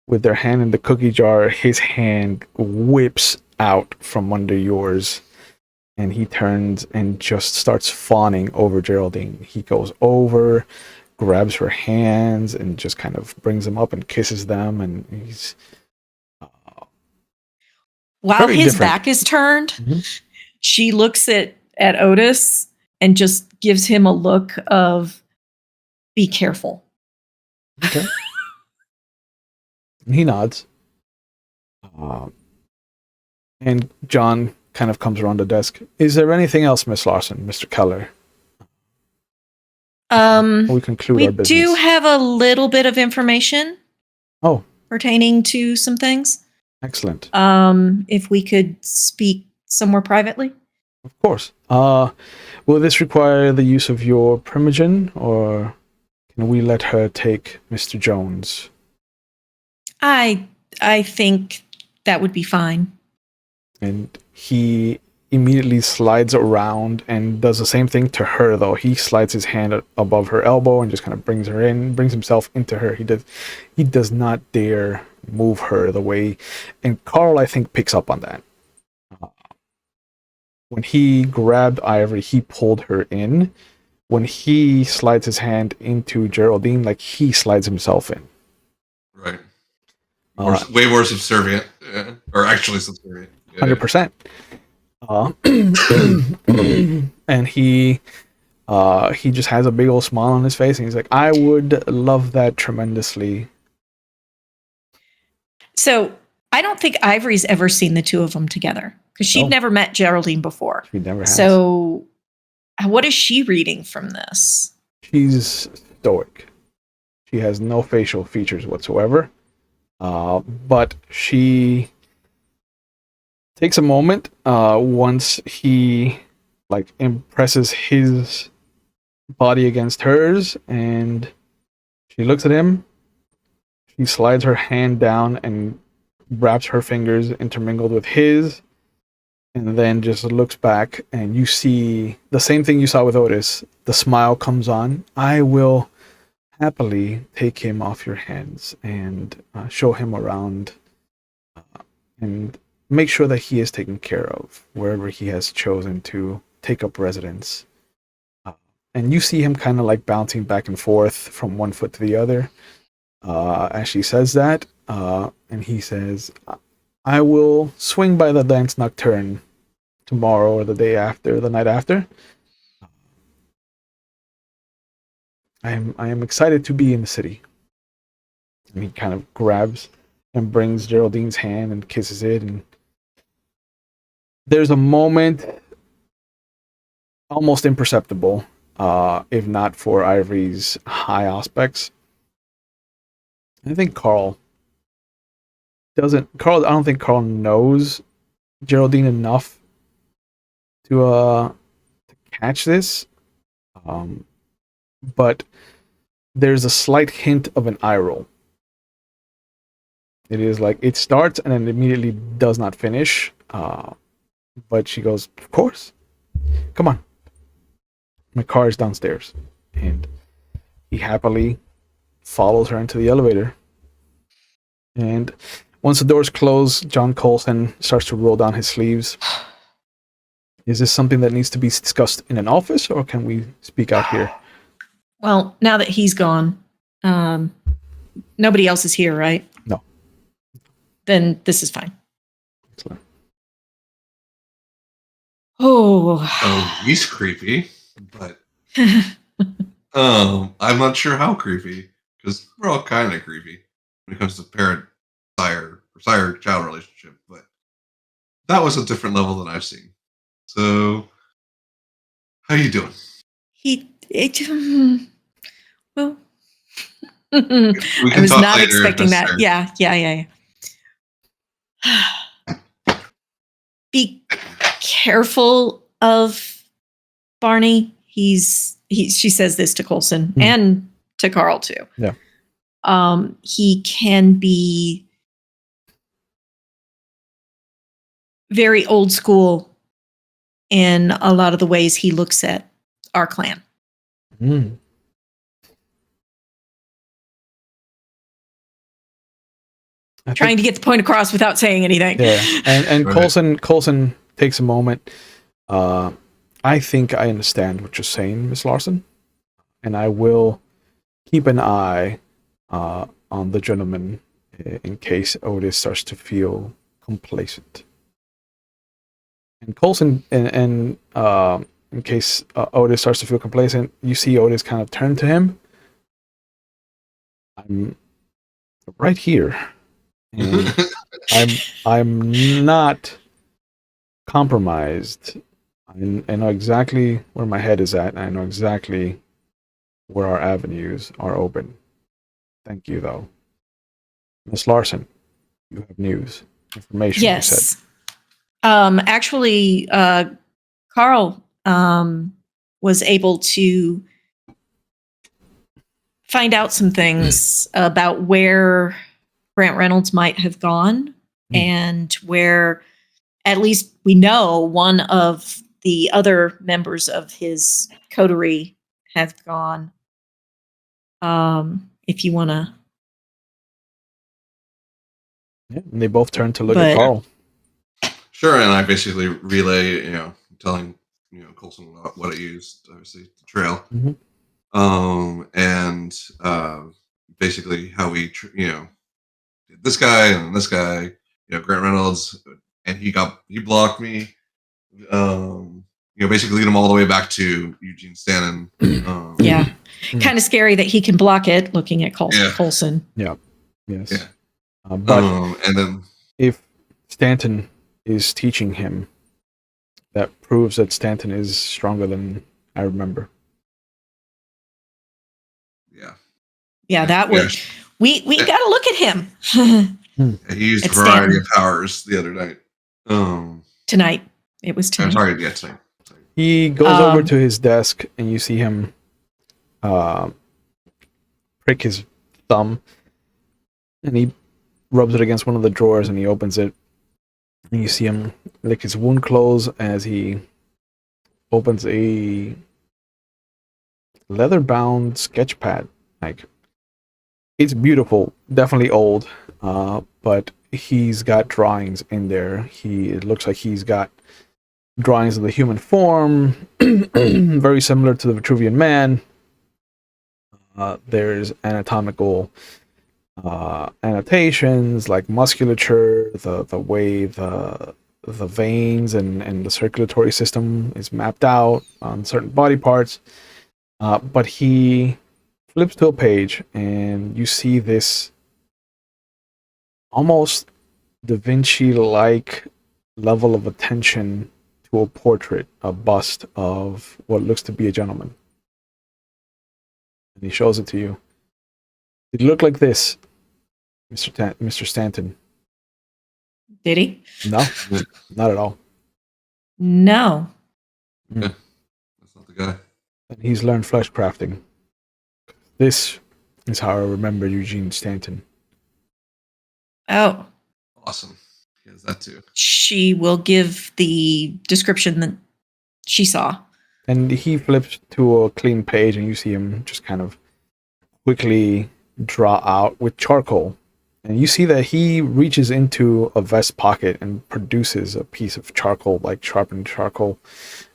with their hand in the cookie jar, his hand whips out from under yours, and he turns and just starts fawning over Geraldine. He goes over grabs her hands and just kind of brings them up and kisses them, and he's While very his different. back is turned, Mhm. she looks at Otis and just gives him a look of, be careful. Okay. And he nods. And John kind of comes around the desk. Is there anything else, Miss Larson, Mr. Keller? We conclude We our business. do have a little bit of information. Oh. Pertaining to some things. Excellent. If we could speak somewhere privately. Of course. Will this require the use of your primogen, or can we let her take Mr. Jones? I think that would be fine. And he immediately slides around and does the same thing to her, though. He slides his hand above her elbow and just kind of brings her in, brings himself into her. He does not dare move her the way, and Carl, I think, picks up on that. When he grabbed Ivory, he pulled her in. When he slides his hand into Geraldine, like, he slides himself in. Right. Way more subservient, or actually subservient. 100%. And he just has a big old smile on his face, and he's like, I would love that tremendously. So I don't think Ivory's ever seen the two of them together, because she'd never met Geraldine before. She never has. So what is she reading from this? She's stoic. She has no facial features whatsoever. But she takes a moment once he like impresses his body against hers, and she looks at him. She slides her hand down and wraps her fingers intermingled with his, and then just looks back, and you see the same thing you saw with Otis. The smile comes on. I will happily take him off your hands and show him around and make sure that he is taken care of wherever he has chosen to take up residence. And you see him kind of like bouncing back and forth from one foot to the other as she says that. And he says, I will swing by the Danse Nocturne tomorrow or the day after, the night after. I am excited to be in the city. And he kind of grabs and brings Geraldine's hand and kisses it, and there's a moment, almost imperceptible, if not for Ivory's high aspects. I think I don't think Carl knows Geraldine enough to catch this. But there's a slight hint of an eye roll. It is like it starts and then immediately does not finish. But she goes, of course. Come on. My car is downstairs. And he happily follows her into the elevator. And once the doors close, John Coulson starts to roll down his sleeves. Is this something that needs to be discussed in an office, or can we speak out here? Well, now that he's gone, nobody else is here, right? No. Then this is fine. Excellent. Oh, he's creepy, but I'm not sure how creepy, because we're all kind of creepy when it comes to parent-sire-child relationship, but that was a different level than I've seen. So, how you doing? Well, We I can was talk not later if expecting that. necessary. Yeah. Be careful of Barney. She says this to Coulson and to Carl too. Yeah. He can be very old school in a lot of the ways he looks at our clan. Trying to get the point across without saying anything. Yeah, and Right. Coulson takes a moment. I think I understand what you're saying, Miss Larson, and I will keep an eye on the gentleman in case Otis starts to feel complacent. And Coulson, and in case Otis starts to feel complacent, you see Otis kind of turn to him. I'm right here, and I'm not compromised. I know exactly where my head is at, and I know exactly where our avenues are open. Thank you, though. Miss Larson, you have news, information, you said. Yes. Actually, Carl was able to find out some things about where Grant Reynolds might have gone and where, at least we know, one of the other members of his coterie have gone. If you want to. Yeah, and they both turn to look at Carl. Sure, and I basically relay, telling, Coulson what I used, obviously, the trail. And basically how we, this guy and this guy, Grant Reynolds, and he blocked me. Basically lead him all the way back to Eugene Stanton. Yeah. Kind of scary that he can block it looking at Coulson. Yeah. Yes. Yeah. But and then if Stanton is teaching him, that proves that Stanton is stronger than I remember. Yeah, that would. Yeah. We got to look at him. He used a variety of powers the other night. Tonight. It was tonight. I'm sorry, yeah, tonight. He goes over to his desk, and you see him prick his thumb, and he rubs it against one of the drawers, and he opens it, and you see him lick his wound close as he opens a leather-bound sketch pad. It's beautiful, definitely old, but he's got drawings in there. It looks like he's got drawings of the human form, very similar to the Vitruvian Man. There's anatomical annotations like musculature, the way the veins and the circulatory system is mapped out on certain body parts. But he flips to a page, and you see this almost Da Vinci-like level of attention to a portrait, a bust of what looks to be a gentleman. And he shows it to you. Did he look like this, Mr. Stanton? Did he? No, not at all. No. Yeah, that's not the guy. And he's learned flesh crafting. This is how I remember Eugene Stanton. Oh. Awesome. He has that too. She will give the description that she saw. And he flips to a clean page, and you see him just kind of quickly draw out with charcoal. And you see that he reaches into a vest pocket and produces a piece of charcoal, like sharpened charcoal.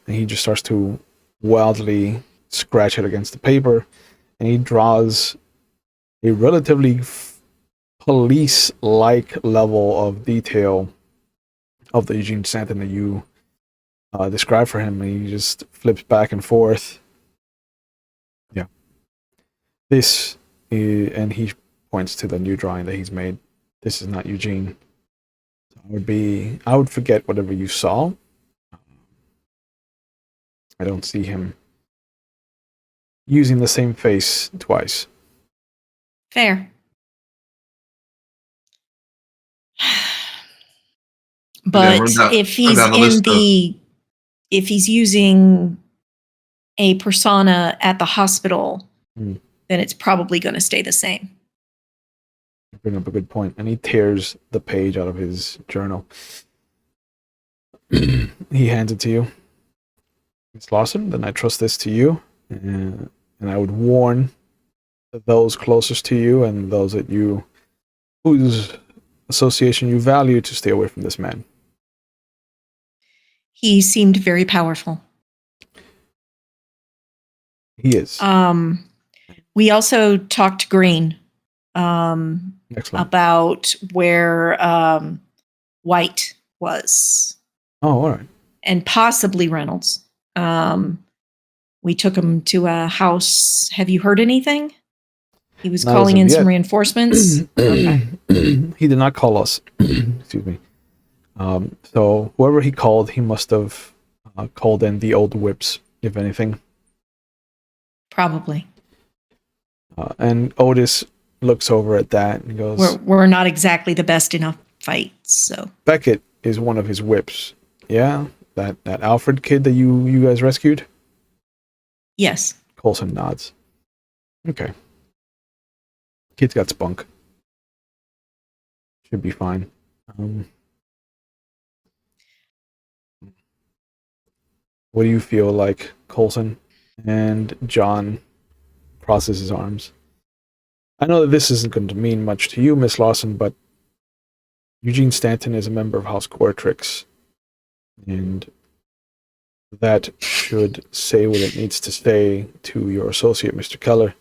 And he just starts to wildly scratch it against the paper. And he draws a relatively police-like level of detail of the Eugene Stanton that you describe for him, and he just flips back and forth. Yeah. This is, and he points to the new drawing that he's made. This is not Eugene. So I would forget whatever you saw. I don't see him using the same face twice. Fair. But if he's using a persona at the hospital, then it's probably going to stay the same. You bring up a good point. And he tears the page out of his journal. He hands it to you. Miss Lawson, then I trust this to you. And I would warn those closest to you and those that you, whose association you value, to stay away from this man. He seemed very powerful. He is. We also talked to Green Excellent. about where White was, Oh, all right. and possibly Reynolds. We took him to a house. Have you heard anything? He was Not calling as of in yet. some reinforcements. Okay. He did not call us. Excuse me. So whoever he called, he must have called in the old whips, if anything. Probably. And Otis looks over at that and goes, We're not exactly the best in a fight, so. Beckett is one of his whips. Yeah? That Alfred kid that you guys rescued? Yes. Coulson nods. Okay. Kid's got spunk. Should be fine. What do you feel like, Coulson? And John crosses his arms. I know that this isn't going to mean much to you, Miss Lawson, but Eugene Stanton is a member of House Quertrix, and that should say what it needs to say to your associate, Mr. Keller,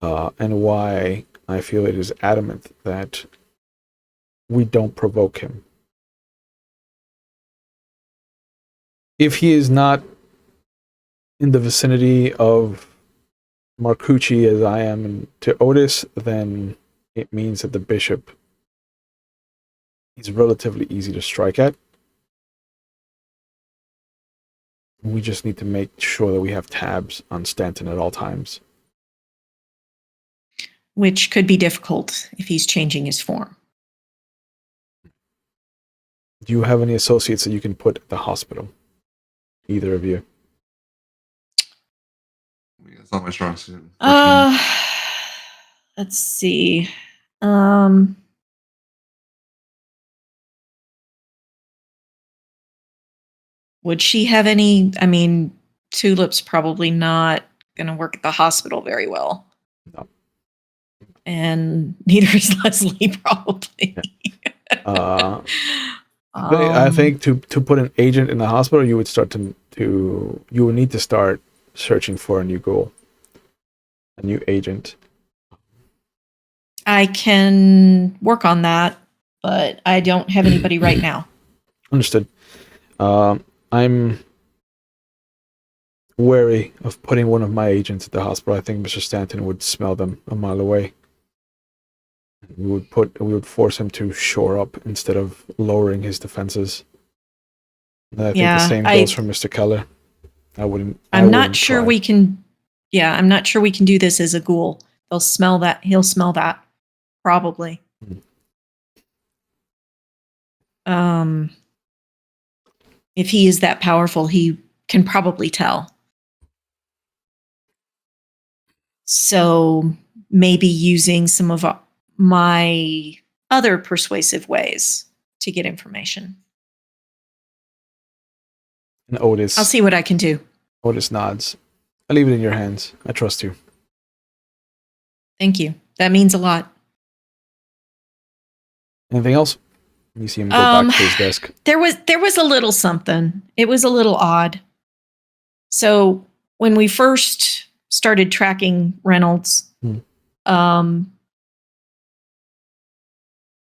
and why I feel it is adamant that we don't provoke him. If he is not in the vicinity of Marcucci as I am to Otis, then it means that the bishop is relatively easy to strike at. We just need to make sure that we have tabs on Stanton at all times. Which could be difficult if he's changing his form. Do you have any associates that you can put at the hospital? Either of you? Yeah, it's not my strong suit. Let's see. Would she have any? I mean, Tulip's probably not going to work at the hospital very well. No. And neither is Leslie, probably. I think to put an agent in the hospital, you would start you would need to start searching for a new goal, a new agent. I can work on that, but I don't have anybody right now. Understood. I'm wary of putting one of my agents at the hospital. I think Mr. Stanton would smell them a mile away. We would force him to shore up instead of lowering his defenses. And I think the same goes for Mr. Keller. I'm not sure we can do this as a ghoul. They'll smell that. He'll smell that. Probably. If he is that powerful, he can probably tell. So maybe using some of my other persuasive ways to get information. And Otis. I'll see what I can do. Otis nods. I leave it in your hands. I trust you. Thank you. That means a lot. Anything else? You see him go back to his desk. There was a little something. It was a little odd. So when we first started tracking Reynolds,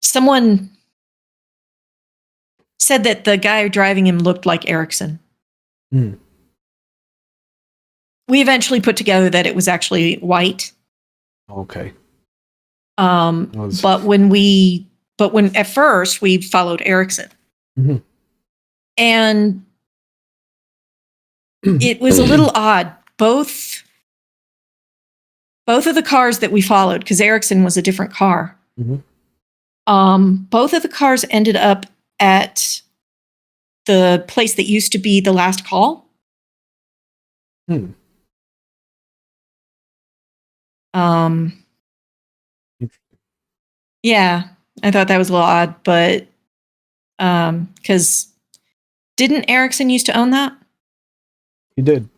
someone said that the guy driving him looked like Erickson. We eventually put together that it was actually White. Okay. But when at first we followed Erickson, and it was a little odd. Both of the cars that we followed, because Erickson was a different car. Both of the cars ended up at the place that used to be the last call. Yeah, I thought that was a little odd, but because didn't Erickson used to own that? He did.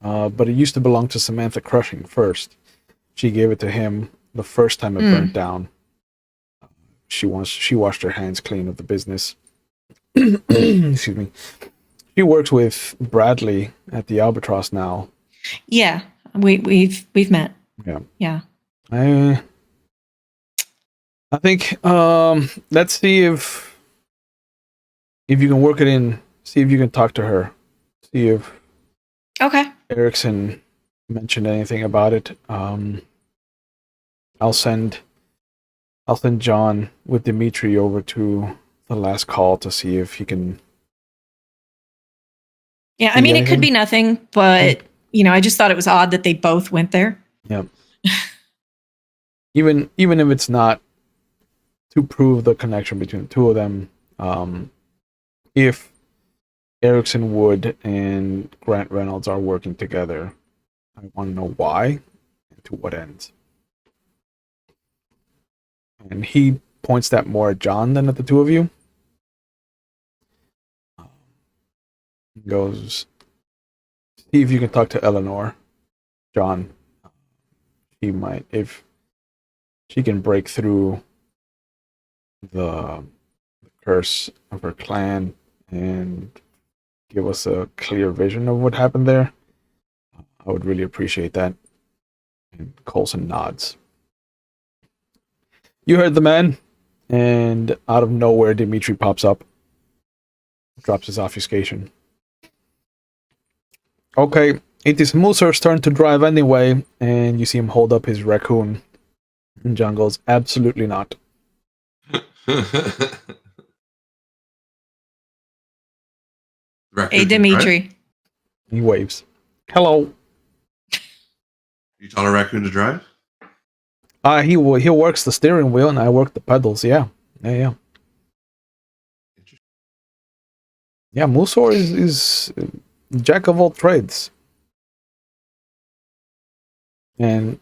But it used to belong to Samantha Crushing first. She gave it to him the first time it burnt down. She washed her hands clean of the business. Excuse me. She works with Bradley at the Albatross now. Yeah. we've met. Yeah. Yeah. I think let's see if you can work it in. See if you can talk to her. See if Okay. Erickson mentioned anything about it. I'll send John with Dimitri over to the last call to see if he can. Yeah, I mean, it could be nothing, but I just thought it was odd that they both went there. Yeah. even if it's not to prove the connection between the two of them, if Erickson Wood and Grant Reynolds are working together, I want to know why and to what ends. And he points that more at John than at the two of you. He goes, see if you can talk to Eleanor, John. She might, if she can break through the curse of her clan and give us a clear vision of what happened there, I would really appreciate that. And Coulson nods. You heard the man, and out of nowhere, Dimitri pops up, drops his obfuscation. Okay, it is Muser's turn to drive anyway, and you see him hold up his raccoon. And John goes, absolutely not. Hey, Dimitri. He waves. Hello. You taught a raccoon to drive? He works the steering wheel, and I work the pedals. Yeah. Yeah, Musor is jack of all trades. And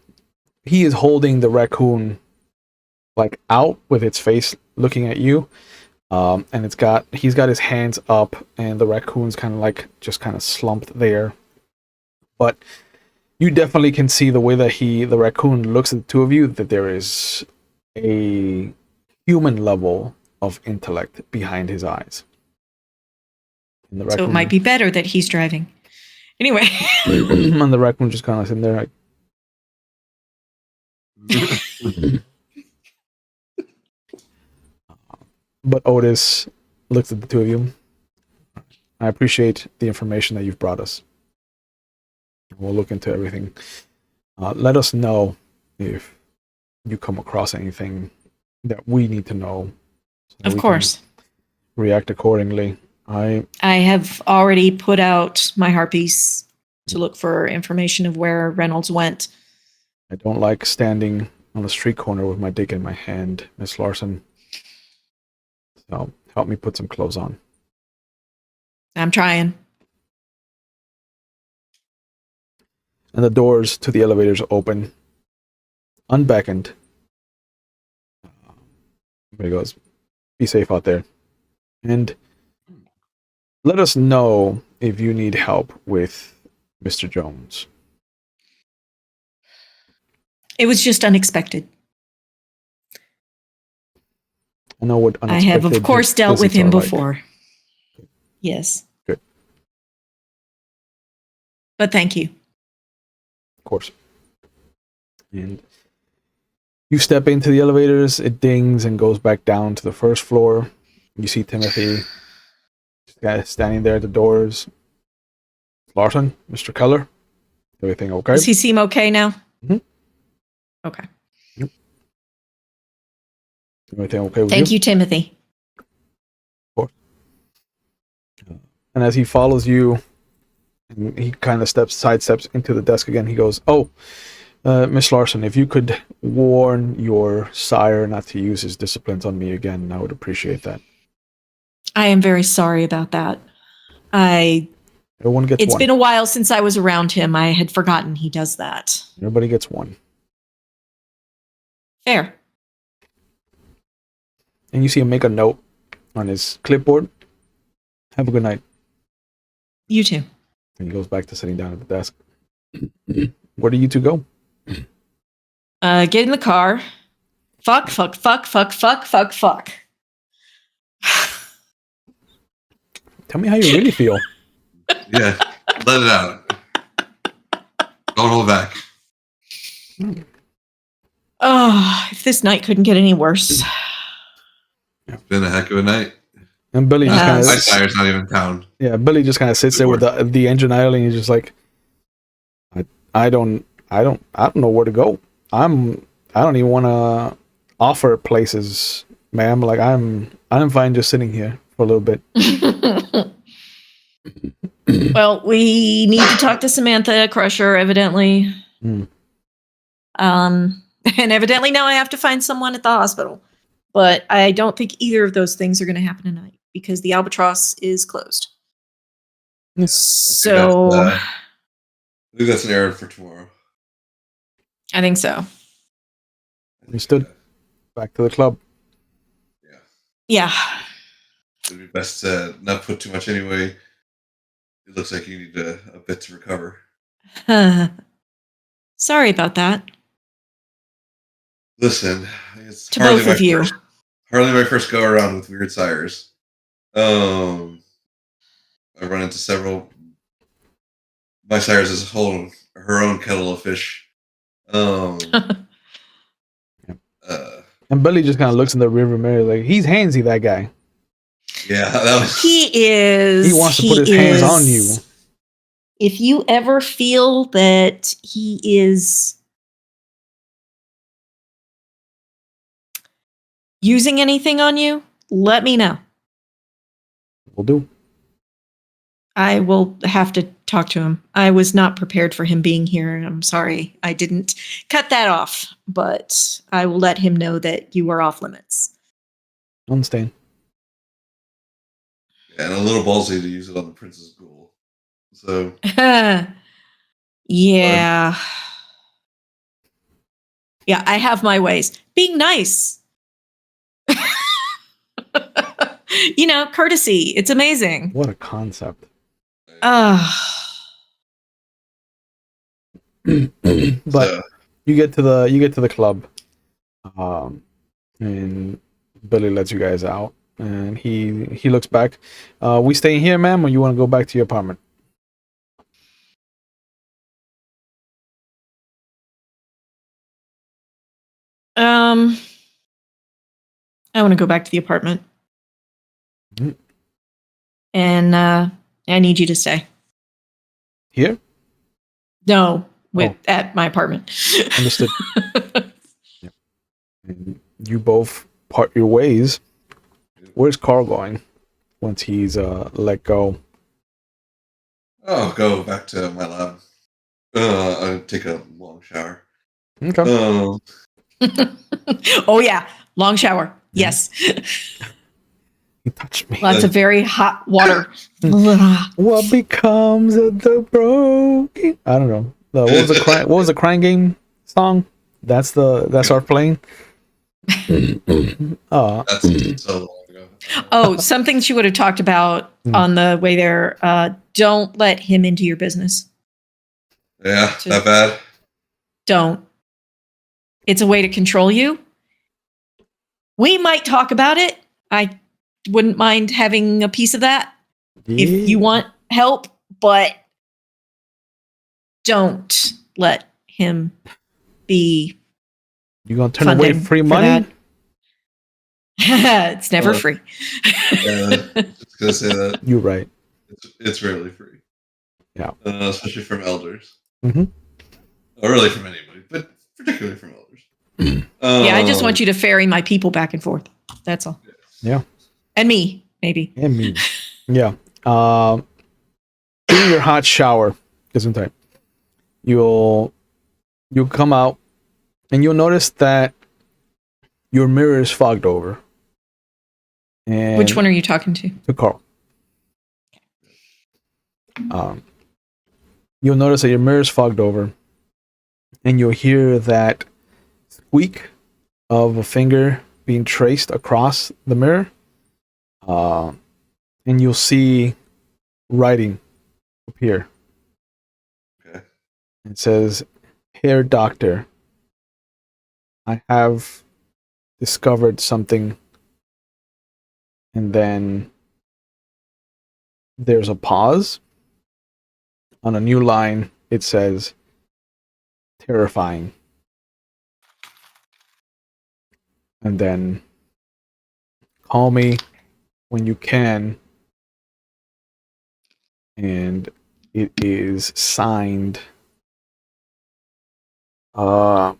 he is holding the raccoon like out with its face looking at you. And he's got his hands up, and the raccoon's kind of slumped there. But you definitely can see the way that the raccoon looks at the two of you, that there is a human level of intellect behind his eyes. So it might be better that he's driving. Anyway. And the raccoon just kind of sitting there like... But Otis looks at the two of you. I appreciate the information that you've brought us. We'll look into everything. Let us know if you come across anything that we need to know. So of course. React accordingly. I have already put out my harpies to look for information of where Reynolds went. I don't like standing on the street corner with my dick in my hand, Miss Larson. So help me put some clothes on. I'm trying. And the doors to the elevators open, unbeckoned. He goes, be safe out there. And let us know if you need help with Mr. Jones. It was just unexpected. I know what I have, of course, dealt with him before. Yes. Good. But thank you. Of course. And you step into the elevators, it dings and goes back down to the first floor. You see Timothy standing there at the doors. Larson, Mr. Keller, everything okay? Does he seem okay now? Mm-hmm. Okay. Yep. Everything okay with you? Thank you, Timothy. Of course. And as he follows you, and he kind of sidesteps into the desk again, he goes, Miss Larson, if you could warn your sire not to use his disciplines on me again, I would appreciate that. I am very sorry about that. Everyone gets one. It's been a while since I was around him. I had forgotten he does that. Everybody gets one. Fair. And you see him make a note on his clipboard. Have a good night. You too. And he goes back to sitting down at the desk. Where do you two go? Get in the car. Fuck. Tell me how you really feel. Yeah, let it out. Don't hold coming back. Oh, if this night couldn't get any worse. It's been a heck of a night. And Billy just kind My of Sire's not even in town. yeah, Billy just kind of sits there with the engine idling. He's just like, I don't know where to go. I don't even want to offer places, ma'am. Like I'm fine just sitting here for a little bit. Well, we need to talk to Samantha Crusher, evidently. Mm. And evidently now I have to find someone at the hospital. But I don't think either of those things are going to happen tonight because the Albatross is closed. Yeah. So I think that's an errand for tomorrow. I think so. Understood. Back to the club. Yeah. Yeah. It'd be best to not put too much anyway. It looks like you need a bit to recover. Sorry about that. Listen, it's To both of you. Hardly my first go around with weird sires. I've run into several. My Sire's is her own kettle of fish. And Billy just kind of looks in the river mirror like he's handsy, that guy. Yeah, that was. He is. He wants to put his hands on you. If you ever feel that he is using anything on you, let me know. Will do. I will have to talk to him. I was not prepared for him being here. I'm sorry. I didn't cut that off, but I will let him know that you are off limits. Understand. And a little ballsy to use it on the Princess Ghoul. So. Yeah. Yeah, I have my ways. Being nice. Courtesy. It's amazing. What a concept. But you get to the club, and Billy lets you guys out, and he looks back. We staying here, ma'am, or you want to go back to your apartment? I want to go back to the apartment. Mm-hmm. And I need you to stay. Here? No, at my apartment. Understood. Yeah. And you both part your ways. Where's Carl going once he's let go? I'll go back to my lab. I'll take a long shower. Okay. Oh yeah, long shower. Yes. He touched me. Lots of very hot water. What becomes of the broken? I don't know. What was the crying game song? That's our playing. That's so long ago. Oh, something she would have talked about on the way there. Don't let him into your business. Yeah, that bad. Don't. It's a way to control you. We might talk about it. I wouldn't mind having a piece of that if you want help, but don't let him be. You gonna turn away free money? It's never free. Yeah, just gonna say that. You're right. It's rarely free. Yeah, especially from elders. Mm-hmm. Or really from anybody, but particularly from elders. Yeah, I just want you to ferry my people back and forth. That's all. Yeah. And me, maybe. And me. Yeah. In your hot shower, Gesundheit, you'll come out and you'll notice that your mirror is fogged over. And which one are you talking to? To Carl. You'll notice that your mirror is fogged over, and you'll hear that squeak of a finger being traced across the mirror, and you'll see writing appear. Okay. It says, "Hair doctor, I have discovered something." And then there's a pause. On a new line, it says, terrifying. And then call me when you can. And it is signed your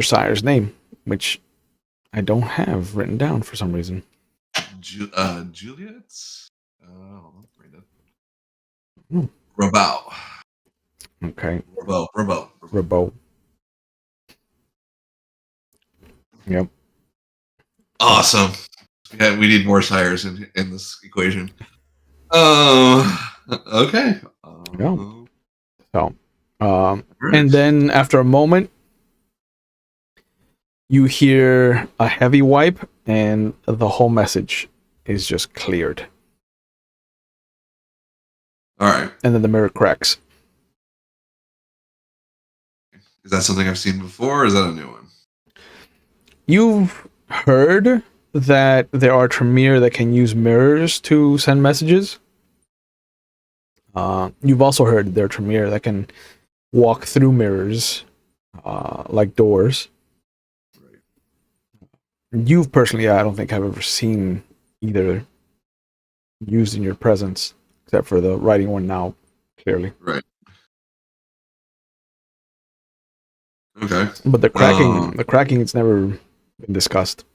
sire's name, which I don't have written down for some reason. Juliet's? Oh, Hmm. Rabau. Okay. Rabau. Yep. Awesome. Yeah, we need more sires in this equation. Okay. Yeah. So, right. and then after a moment, you hear a heavy wipe, and the whole message is just cleared. All right. And then the mirror cracks. Is that something I've seen before, or is that a new one? You've heard that there are Tremere that can use mirrors to send messages. You've also heard there are Tremere that can walk through mirrors, like doors. Right. You've personally, I don't think I've ever seen either used in your presence, except for the writing one now, clearly. Right. Okay. But the cracking, it's never been discussed.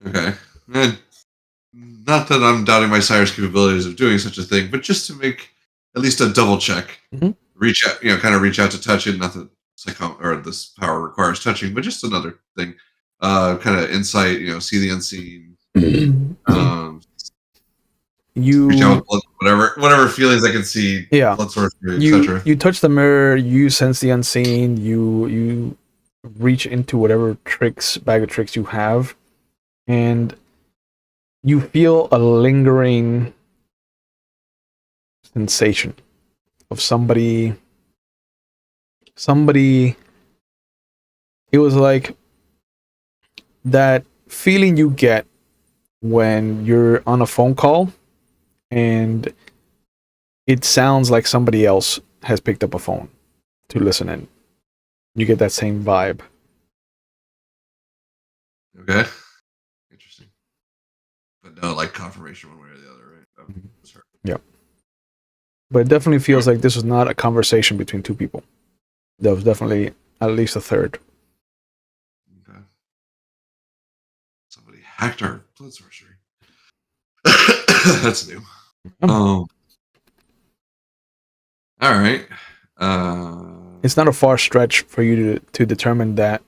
Okay. And not that I'm doubting my sire's capabilities of doing such a thing, but just to make at least a double check, reach out, kind of reach out to touch it. Not that this power requires touching, but just another thing. Kind of insight, see the unseen. You reach out with whatever feelings I can see. Yeah. Blood sorcery, etc. You touch the mirror. You sense the unseen. You reach into whatever bag of tricks you have, and you feel a lingering sensation of somebody. It was like that feeling you get when you're on a phone call and it sounds like somebody else has picked up a phone to listen in. You get that same vibe. Okay. Interesting. But no, like confirmation one way or the other, right? Yeah. But it definitely feels like this was not a conversation between two people. There was definitely at least a third. Okay. Somebody hacked our blood sorcery. That's new. All right. It's not a far stretch for you to determine that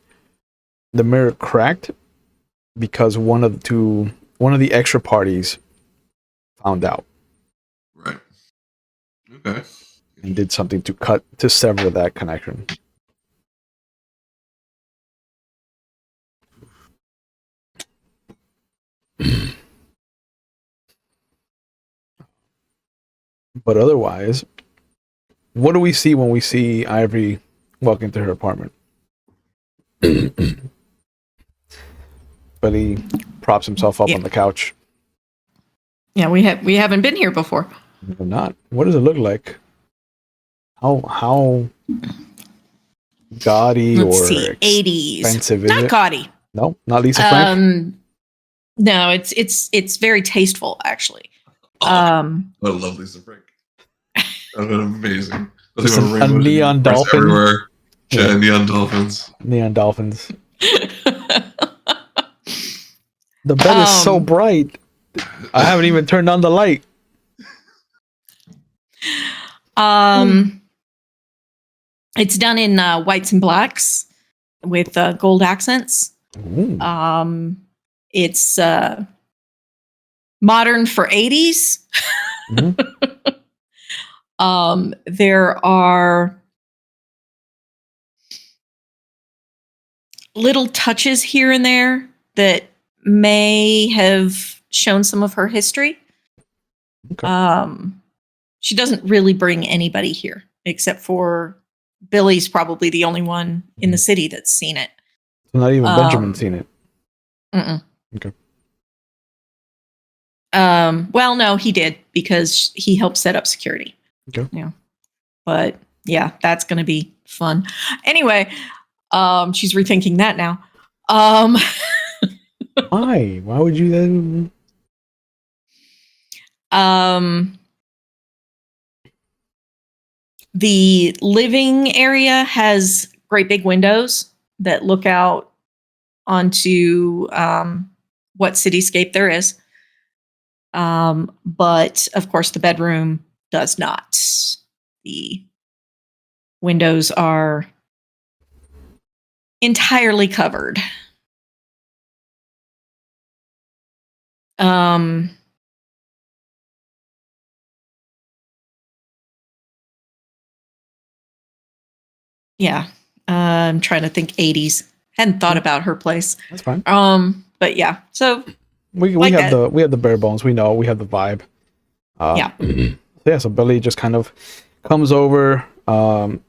the mirror cracked because one of the extra parties found out. Right. Okay. And did something to sever that connection. But otherwise, what do we see when we see Ivory walk into her apartment? But he props himself up on the couch. Yeah, we haven't been here before. We're not. What does it look like? How gaudy Let's or see, 80s. expensive is not it? gaudy. No, not Lisa Frank. No, it's very tasteful actually. What a lovely Lisa Frank. That's been amazing. Just a neon dolphin everywhere. Yeah, neon dolphins. Neon dolphins. The bed is so bright. I haven't even turned on the light. It's done in whites and blacks with gold accents. Ooh. It's modern for 80s. There are little touches here and there that may have shown some of her history. Okay. She doesn't really bring anybody here except for Billy's probably the only one in the city that's seen it. So not even Benjamin's seen it. Okay. Well, no, he did because he helped set up security. Okay. Yeah. But Yeah, that's going to be fun. Anyway, she's rethinking that now. Why? Why would you then? The living area has great big windows that look out onto what cityscape there is. But of course, the bedroom does not. The windows are entirely covered. Yeah. I'm trying to think 80s. Hadn't thought about her place. That's fine. But yeah. So we like have that. the bare bones. We know we have the vibe. Yeah. Yeah. So Billy just kind of comes over,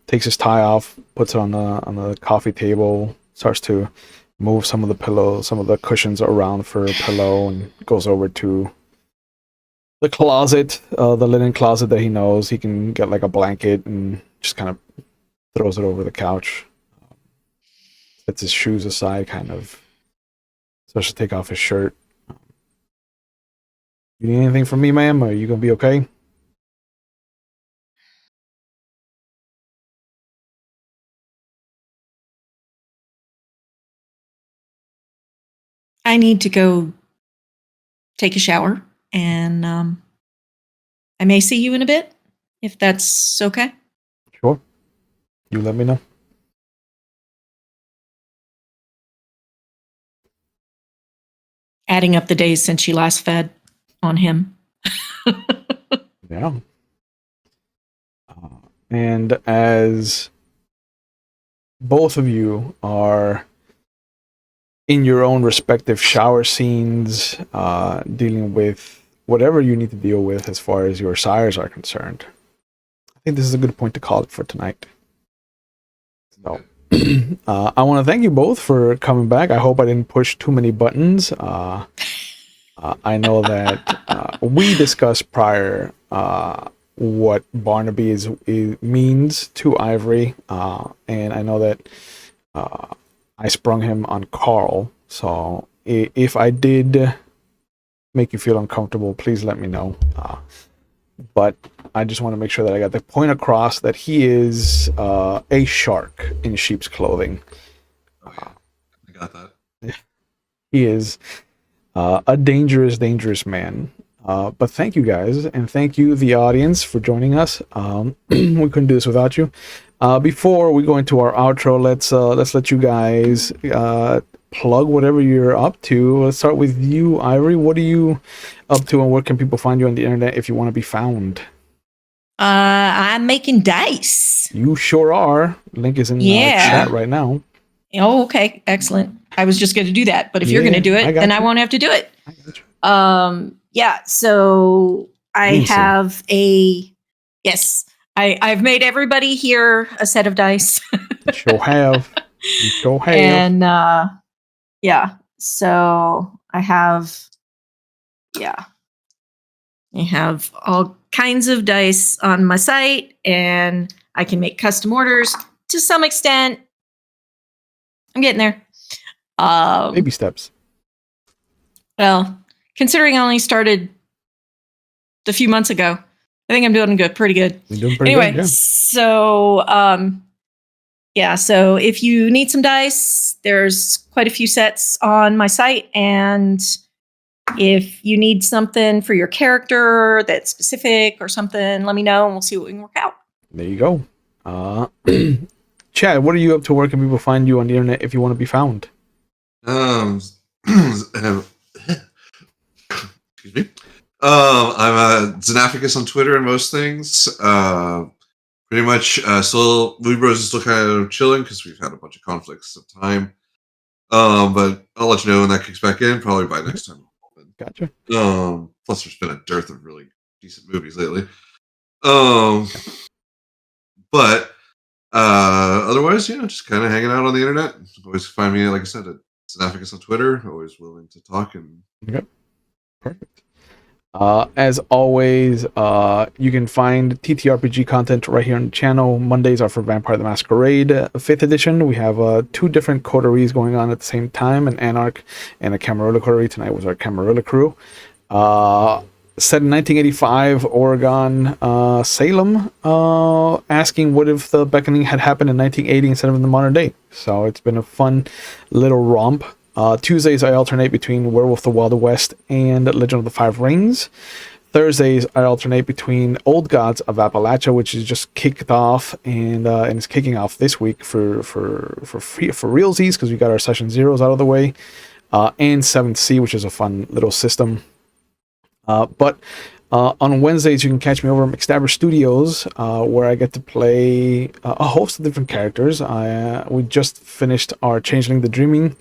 takes his tie off, puts it on the coffee table, starts to move some of the pillows, some of the cushions around for a pillow, and goes over to the closet, the linen closet that he knows he can get like a blanket, and just kind of throws it over the couch. Sets his shoes aside, kind of starts to take off his shirt. You need anything from me, ma'am? Are you gonna be okay? I need to go take a shower, and I may see you in a bit, if that's okay. Sure. You let me know. Adding up the days since she last fed on him. Yeah. And as both of you are in your own respective shower scenes, dealing with whatever you need to deal with as far as your sires are concerned, I think this is a good point to call it for tonight. So, I want to thank you both for coming back. I hope I didn't push too many buttons. I know that we discussed prior what Barnaby is means to Ivory, and I know that I sprung him on Carl. So if I did make you feel uncomfortable, please let me know. But I just want to make sure that I got the point across that he is a shark in sheep's clothing. I got that. He is a dangerous, dangerous man. But thank you guys, and thank you, the audience, for joining us. We couldn't do this without you. Before we go into our outro, let's let you guys plug whatever you're up to. Let's start with you, Ivory. What are you up to, and where can people find you on the internet if you want to be found? I'm making dice. You sure are. Link is in chat right now. Oh, okay. Excellent. I was just going to do that, but if you're going to do it, then I won't have to do it. Yeah. So I have I've made everybody here a set of dice. Sure have. You sure have. And yeah. So I have all kinds of dice on my site, and I can make custom orders to some extent. I'm getting there. Baby steps. Well, considering I only started a few months ago, I think I'm doing good, pretty good. You're doing pretty good, yeah. So so if you need some dice, there's quite a few sets on my site, and if you need something for your character that's specific or something, let me know and we'll see what we can work out. There you go. Chad, what are you up to? Where can people find you on the internet if you want to be found? Excuse me. I'm Xanaficus on Twitter and most things. Pretty much, still, Movie Bros is still kind of chilling because we've had a bunch of conflicts of time. But I'll let you know when that kicks back in, probably by next time. Gotcha. Plus, there's been a dearth of really decent movies lately. But otherwise, just kind of hanging out on the internet. Always find me, like I said, at Xanaficus on Twitter. Always willing to talk and. Okay. Perfect. As always, you can find TTRPG content right here on the channel. Mondays are for Vampire the Masquerade 5th edition. We have 2 different coteries going on at the same time, an Anarch and a Camarilla coterie. Tonight was our Camarilla crew. Set in 1985, Oregon, Salem, asking what if the Beckoning had happened in 1980 instead of in the modern day. So it's been a fun little romp. Tuesdays, I alternate between Werewolf the Wild West and Legend of the Five Rings. Thursdays, I alternate between Old Gods of Appalachia, which is just kicked off and it's kicking off this week for realsies because we got our session zeros out of the way, and 7th Sea, which is a fun little system. But on Wednesdays, you can catch me over at McStabber Studios, where I get to play a host of different characters. We just finished our Changeling the Dreaming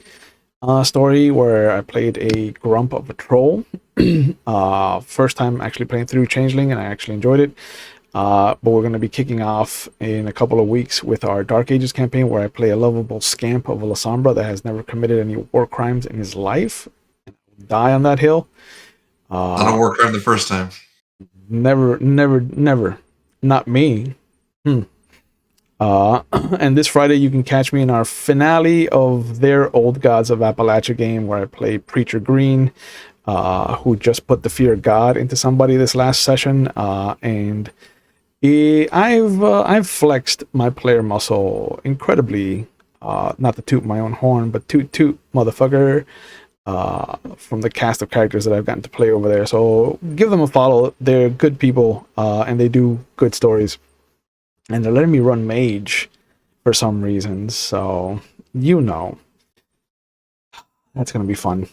story, where I played a grump of a troll. First time actually playing through Changeling, and I actually enjoyed it. But we're going to be kicking off in a couple of weeks with our Dark Ages campaign, where I play a lovable scamp of a Lasombra that has never committed any war crimes in his life. And I will die on that hill. Not a war crime the first time. Never. Not me. And this Friday, you can catch me in our finale of their Old Gods of Appalachia game, where I play Preacher Green, who just put the fear of God into somebody this last session. And I've flexed my player muscle incredibly. Not to toot my own horn, but toot motherfucker. From the cast of characters that I've gotten to play over there. So give them a follow. They're good people, and they do good stories. And they're letting me run mage for some reason. So, that's going to be fun.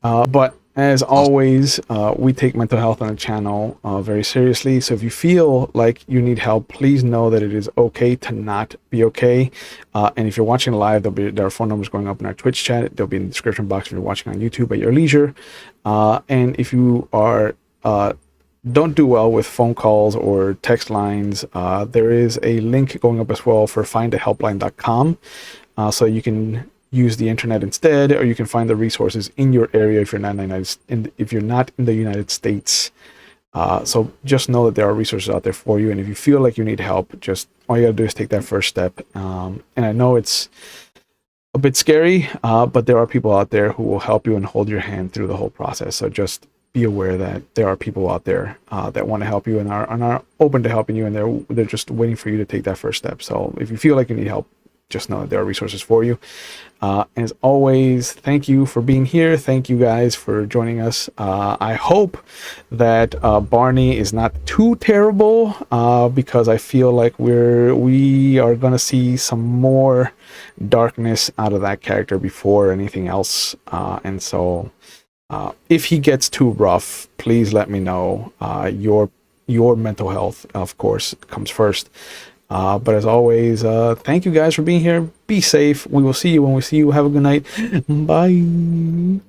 But as always, we take mental health on the channel very seriously. So if you feel like you need help, please know that it is okay to not be okay. And if you're watching live, there are phone numbers going up in our Twitch chat. They'll be in the description box if you're watching on YouTube at your leisure. And if you are don't do well with phone calls or text lines, there is a link going up as well for findahelpline.com. So you can use the internet instead, or you can find the resources in your area if you're not in the United States. So just know that there are resources out there for you, and if you feel like you need help, just all you gotta do is take that first step. And I know it's a bit scary, but there are people out there who will help you and hold your hand through the whole process. So just be aware that there are people out there that want to help you and are open to helping you, and they're just waiting for you to take that first step. So if you feel like you need help, just know that there are resources for you. As always, thank you for being here. Thank you guys for joining us. I hope that Barney is not too terrible, because I feel like we are going to see some more darkness out of that character before anything else. And so if he gets too rough, please let me know. Your mental health, of course, comes first. But as always, thank you guys for being here. Be safe. We will see you when we see you. Have a good night. Bye.